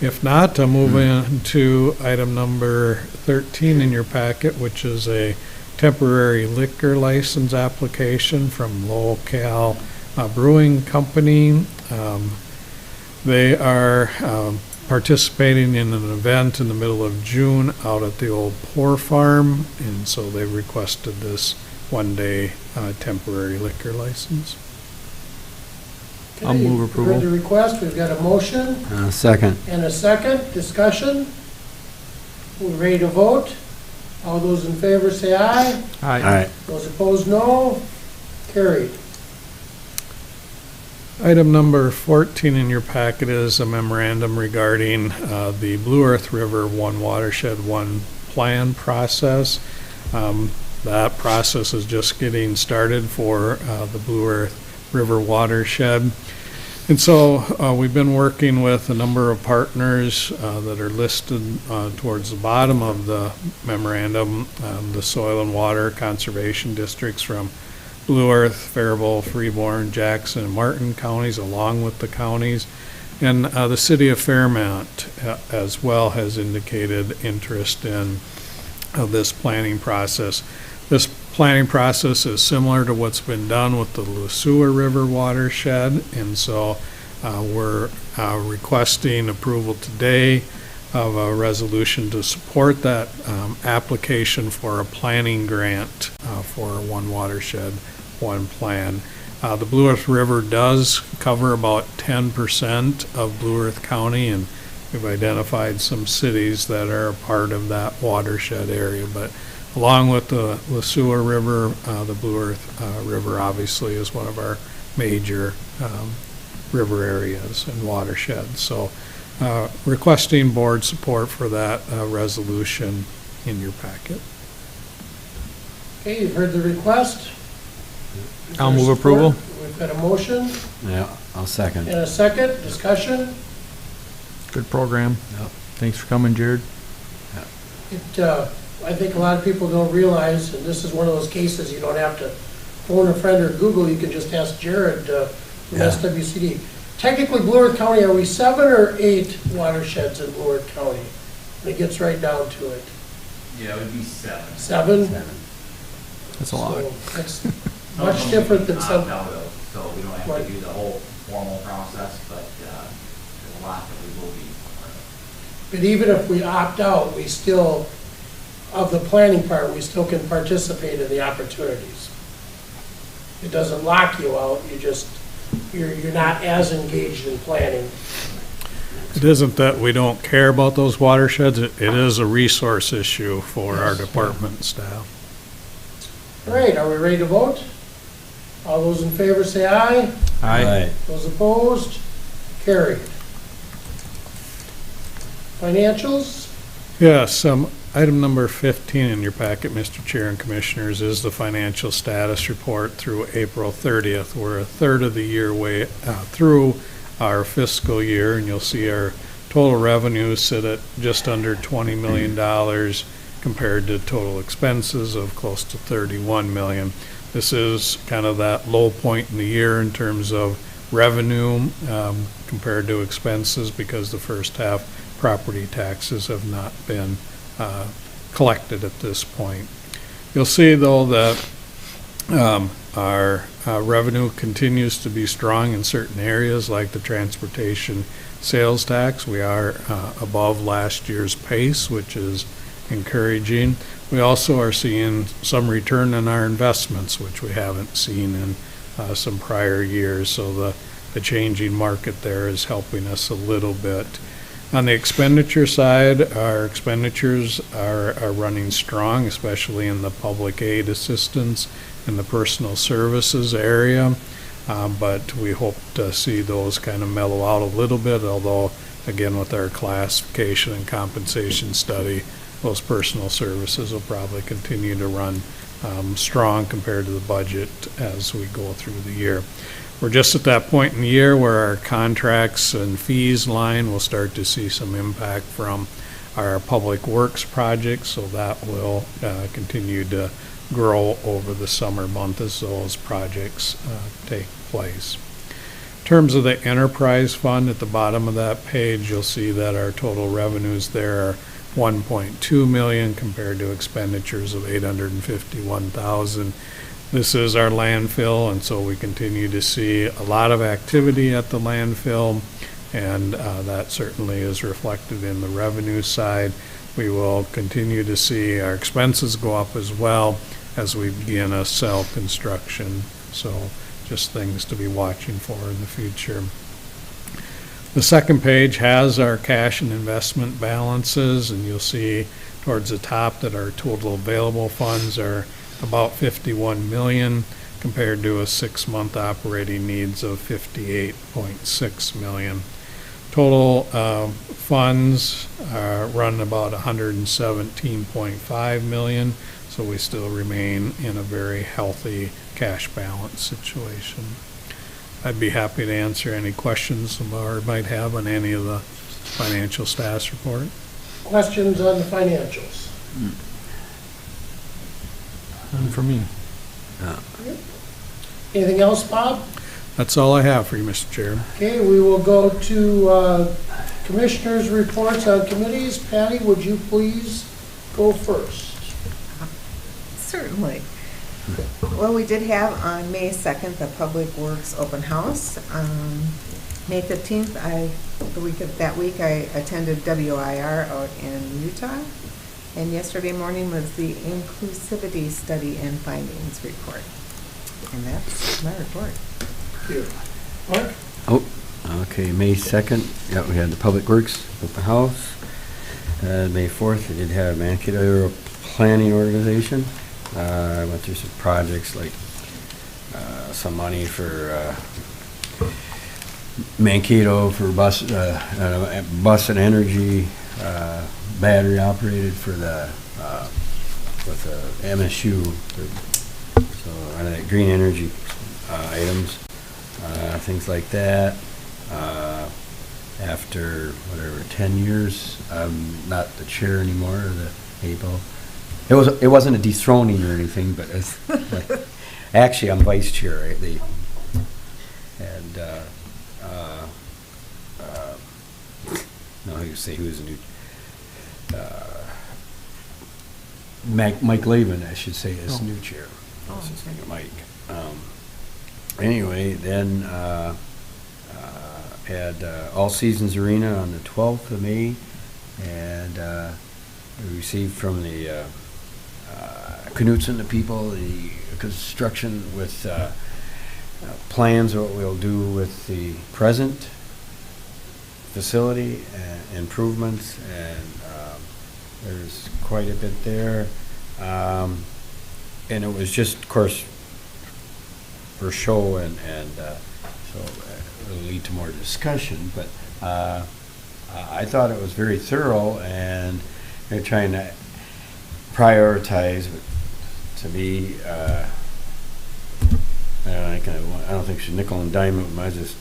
Speaker 3: If not, I'll move into item number 13 in your packet, which is a temporary liquor license application from Lowell Cal Brewing Company. They are participating in an event in the middle of June out at the old Poor Farm, and so they requested this one-day temporary liquor license.
Speaker 8: I'll move approval.
Speaker 1: Heard the request, we've got a motion
Speaker 4: Second.
Speaker 1: and a second. Discussion? We're ready to vote. All those in favor say aye.
Speaker 4: Aye.
Speaker 1: Those opposed, no. Carried.
Speaker 3: Item number 14 in your packet is a memorandum regarding the Blue Earth River One Watershed One Plan process. That process is just getting started for the Blue Earth River watershed. And so we've been working with a number of partners that are listed towards the bottom of the memorandum, the soil and water conservation districts from Blue Earth, Faribault, Freeborn, Jackson, and Martin counties, along with the counties. And the city of Fairmount as well has indicated interest in this planning process. This planning process is similar to what's been done with the Lusua River watershed, and so we're requesting approval today of a resolution to support that application for a planning grant for One Watershed, One Plan. The Blue Earth River does cover about 10% of Blue Earth County, and we've identified some cities that are a part of that watershed area, but along with the Lusua River, the Blue Earth River obviously is one of our major river areas and watersheds. So requesting board support for that resolution in your packet.
Speaker 1: Okay, you've heard the request. Is
Speaker 8: I'll
Speaker 1: there
Speaker 8: move
Speaker 1: support?
Speaker 8: approval.
Speaker 1: We've got a motion
Speaker 4: Yeah, I'll second.
Speaker 1: and a second. Discussion?
Speaker 8: Good program.
Speaker 4: Yep.
Speaker 8: Thanks for coming, Jared.
Speaker 1: I think a lot of people don't realize, and this is one of those cases you don't have to phone a friend or Google, you can just ask Jared from
Speaker 4: Yeah.
Speaker 1: SWCD. Technically, Blue Earth County, are we 7 or 8 watersheds in Blue Earth County? It gets right down to it.
Speaker 16: Yeah, it would be 7.
Speaker 1: 7?
Speaker 4: That's a lot.
Speaker 1: So that's much different than some.
Speaker 16: So we don't have
Speaker 1: Right.
Speaker 16: to do the whole formal process, but there's a lot that we will be part of.
Speaker 1: But even if we opt out, we still, of the planning part, we still can participate in the opportunities. It doesn't lock you out, you're not as engaged in planning.
Speaker 3: It isn't that we don't care about those watersheds, it is a resource issue for our department staff.
Speaker 1: All right, are we ready to vote? All those in favor say aye.
Speaker 4: Aye.
Speaker 1: Those opposed? Carried. Financials?
Speaker 3: Yes, item number 15 in your packet, Mr. Chair and Commissioners, is the financial status report through April 30th. We're a third of the year way through our fiscal year, and you'll see our total revenues sit at just under $20 million compared to total expenses of close to $31 million. This is kind of that low point in the year in terms of revenue compared to expenses, because the first half property taxes have not been collected at this point. You'll see, though, that our revenue continues to be strong in certain areas like the transportation sales tax. We are above last year's pace, which is encouraging. We also are seeing some return on our investments, which we haven't seen in some prior years. So the changing market there is helping us a little bit. On the expenditure side, our expenditures are running strong, especially in the public aid assistance and the personal services area. But we hope to see those kind of mellow out a little bit, although, again, with our classification and compensation study, those personal services will probably continue to run strong compared to the budget as we go through the year. We're just at that point in the year where our contracts and fees line will start to see some impact from our public works projects, so that will continue to grow over the summer months as those projects take place. In terms of the enterprise fund, at the bottom of that page, you'll see that our total revenues there are $1.2 million compared to expenditures of $851,000. This is our landfill, and so we continue to see a lot of activity at the landfill, and that certainly is reflected in the revenue side. We will continue to see our expenses go up as well as we begin a cell construction, so just things to be watching for in the future. The second page has our cash and investment balances, and you'll see towards the top that our total available funds are about $51 million compared to a 6-month operating needs of $58.6 million. Total funds run about $117.5 million, so we still remain in a very healthy cash balance situation. I'd be happy to answer any questions the board might have on any of the financial status report.
Speaker 1: Questions on the financials?
Speaker 3: None for me.
Speaker 1: Anything else, Bob?
Speaker 3: That's all I have for you, Mr. Chair.
Speaker 1: Okay, we will go to commissioners' reports on committees. Patty, would you please go first?
Speaker 2: Certainly. Well, we did have on May 2nd the Public Works Open House. May 15th, that week I attended WIR out in Utah. And yesterday morning was the Inclusivity Study and Findings Report. And that's my report.
Speaker 1: Mark?
Speaker 4: Oh, okay, May 2nd, yeah, we had the Public Works Open House. May 4th, we did have Mankato Area Planning Organization. I went through some projects like some money for Mankato for bus and energy, battery operated for the with the MSU, so green energy items, things like that. After whatever 10 years, I'm not the chair anymore of the APO. It wasn't a dethroning or anything, but it's actually I'm vice chair. Right? No, you say who's a new. Mike Laban, I should say, is new chair. What's his name, Mike. Anyway, then had All Seasons Arena on the 12th of May, and we received from the Knutson, the people, the construction with plans of what we'll do with the present facility and improvements, and there's quite a bit there. And it was just, of course, for show, and so it'll lead to more discussion, but I thought it was very thorough, and they're trying to prioritize. To me, I don't think she's nickel and dime it. I just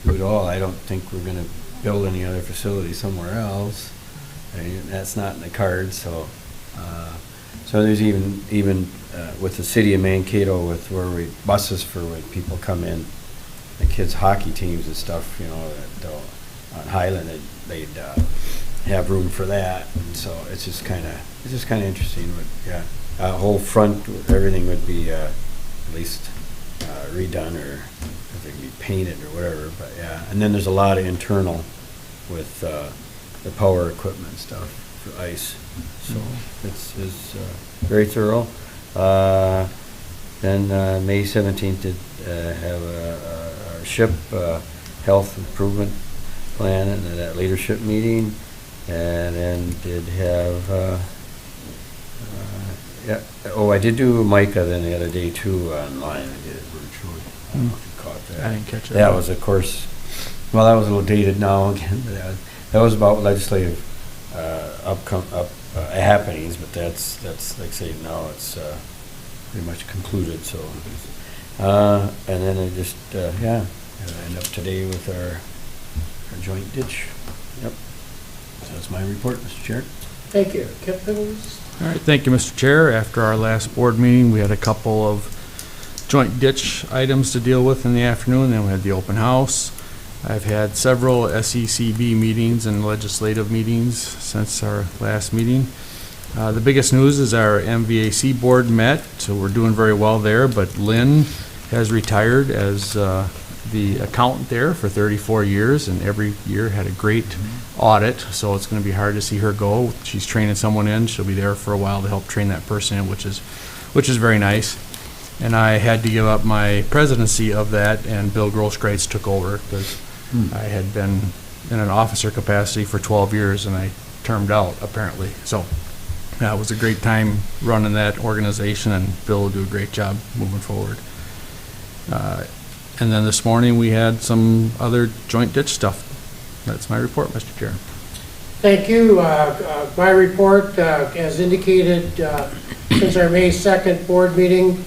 Speaker 4: do it all. I don't think we're going to build any other facility somewhere else. I mean, that's not in the cards. So, so there's even with the city of Mankato, with where we buses for when people come in, the kids' hockey teams and stuff. You know, on Highland, they'd have room for that. And so it's just kind of interesting. But yeah. Whole front, everything would be at least redone, or if it could be painted or whatever. But yeah, and then there's a lot of internal with the power equipment stuff for ice. So it's very thorough. Then May 17th did have our ship health improvement plan and that leadership meeting, and then did have. Yeah. Oh, I did do Micah then the other day too online. I did it virtually. I don't know if you caught that.
Speaker 8: I didn't catch it.
Speaker 4: That was, of course, well, that was a little dated now again. But that was about legislative happenings, but that's like I say now it's pretty much concluded. So, and then I just end up today with our joint ditch. Yep. So that's my report, Mr. Chair.
Speaker 1: Thank you. Kip Higgins?
Speaker 8: All right, thank you, Mr. Chair. After our last board meeting, we had a couple of joint ditch items to deal with in the afternoon, then we had the open house. I've had several SECB meetings and legislative meetings since our last meeting. The biggest news is our MVAC board met, so we're doing very well there, but Lynn has retired as the accountant there for 34 years, and every year had a great audit, so it's going to be hard to see her go. She's training someone in. She'll be there for a while to help train that person in, which is very nice. And I had to give up my presidency of that, and Bill Grosskreitz took over because I had been in an officer capacity for 12 years, and I termed out, apparently. So it was a great time running that organization, and Bill will do a great job moving forward. And then this morning we had some other joint ditch stuff. That's my report, Mr. Chair.
Speaker 1: Thank you. My report, as indicated, since our May 2nd board meeting,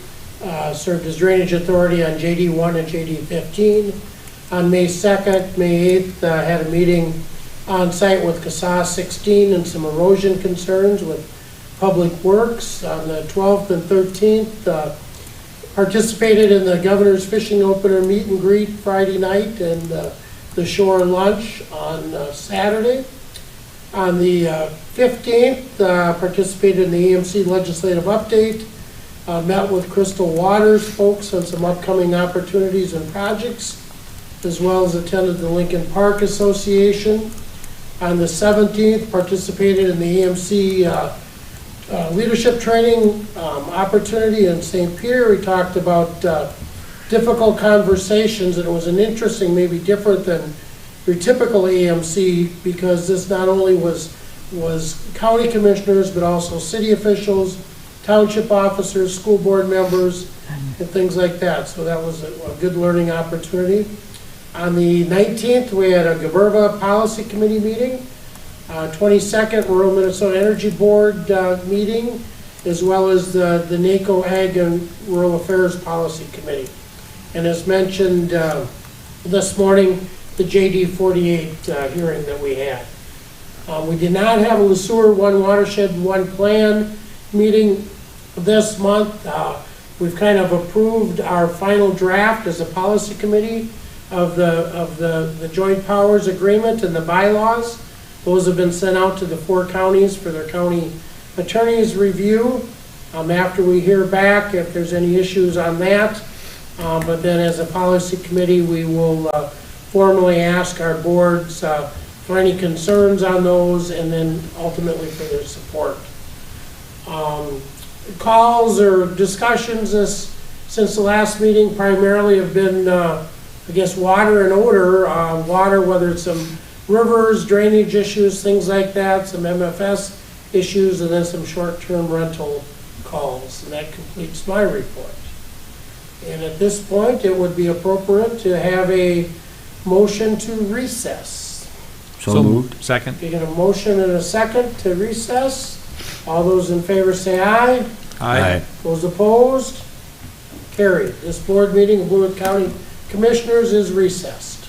Speaker 1: served as Drainage Authority on JD1 and JD15. On May 2nd, May 8th, had a meeting on site with CASA 16 and some erosion concerns with Public Works. On the 12th and 13th, participated in the Governor's Fishing Opener meet and greet Friday night, and the shore lunch on Saturday. On the 15th, participated in the EMC legislative update, met with Crystal Waters folks on some upcoming opportunities and projects, as well as attended the Lincoln Park Association. On the 17th, participated in the EMC leadership training opportunity in St. Peter. We talked about difficult conversations, and it was an interesting, maybe different than your typical EMC, because this not only was county commissioners, but also city officials, township officers, school board members, and things like that. So that was a good learning opportunity. On the 19th, we had a Goverva Policy Committee meeting. 22nd, Rural Minnesota Energy Board meeting, as well as the NACO Ag and Rural Affairs Policy Committee. And as mentioned this morning, the JD 48 hearing that we had. We did not have a Le Sueur One Watershed, One Plan meeting this month. We've kind of approved our final draft as a policy committee of the Joint Powers Agreement and the bylaws. Those have been sent out to the 4 counties for their county attorney's review. after we hear back if there's any issues on that. But then as a policy committee, we will formally ask our boards for any concerns on those and then ultimately for their support. Calls or discussions since the last meeting primarily have been, I guess, water and odor. Water, whether it's some rivers, drainage issues, things like that, some MFS issues, and then some short-term rental calls. And that completes my report. And at this point, it would be appropriate to have a motion to recess.
Speaker 4: So moved.
Speaker 8: Second.
Speaker 1: You get a motion and a second to recess. All those in favor say aye.
Speaker 8: Aye.
Speaker 1: Those opposed? Carried. This board meeting of Blue Earth County Commissioners is recessed.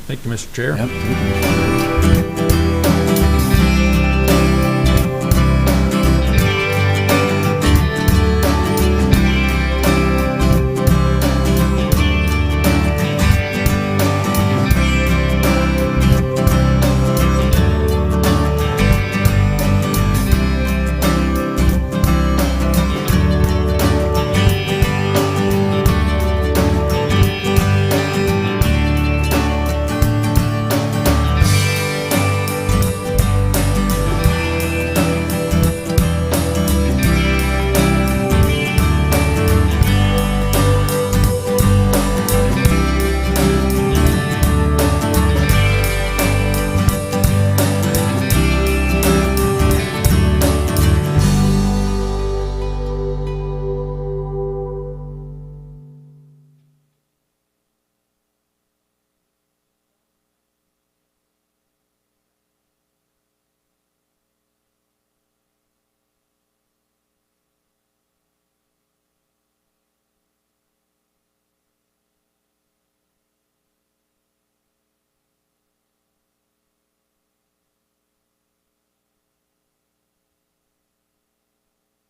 Speaker 8: Thank you, Mr. Chair.
Speaker 4: Yep.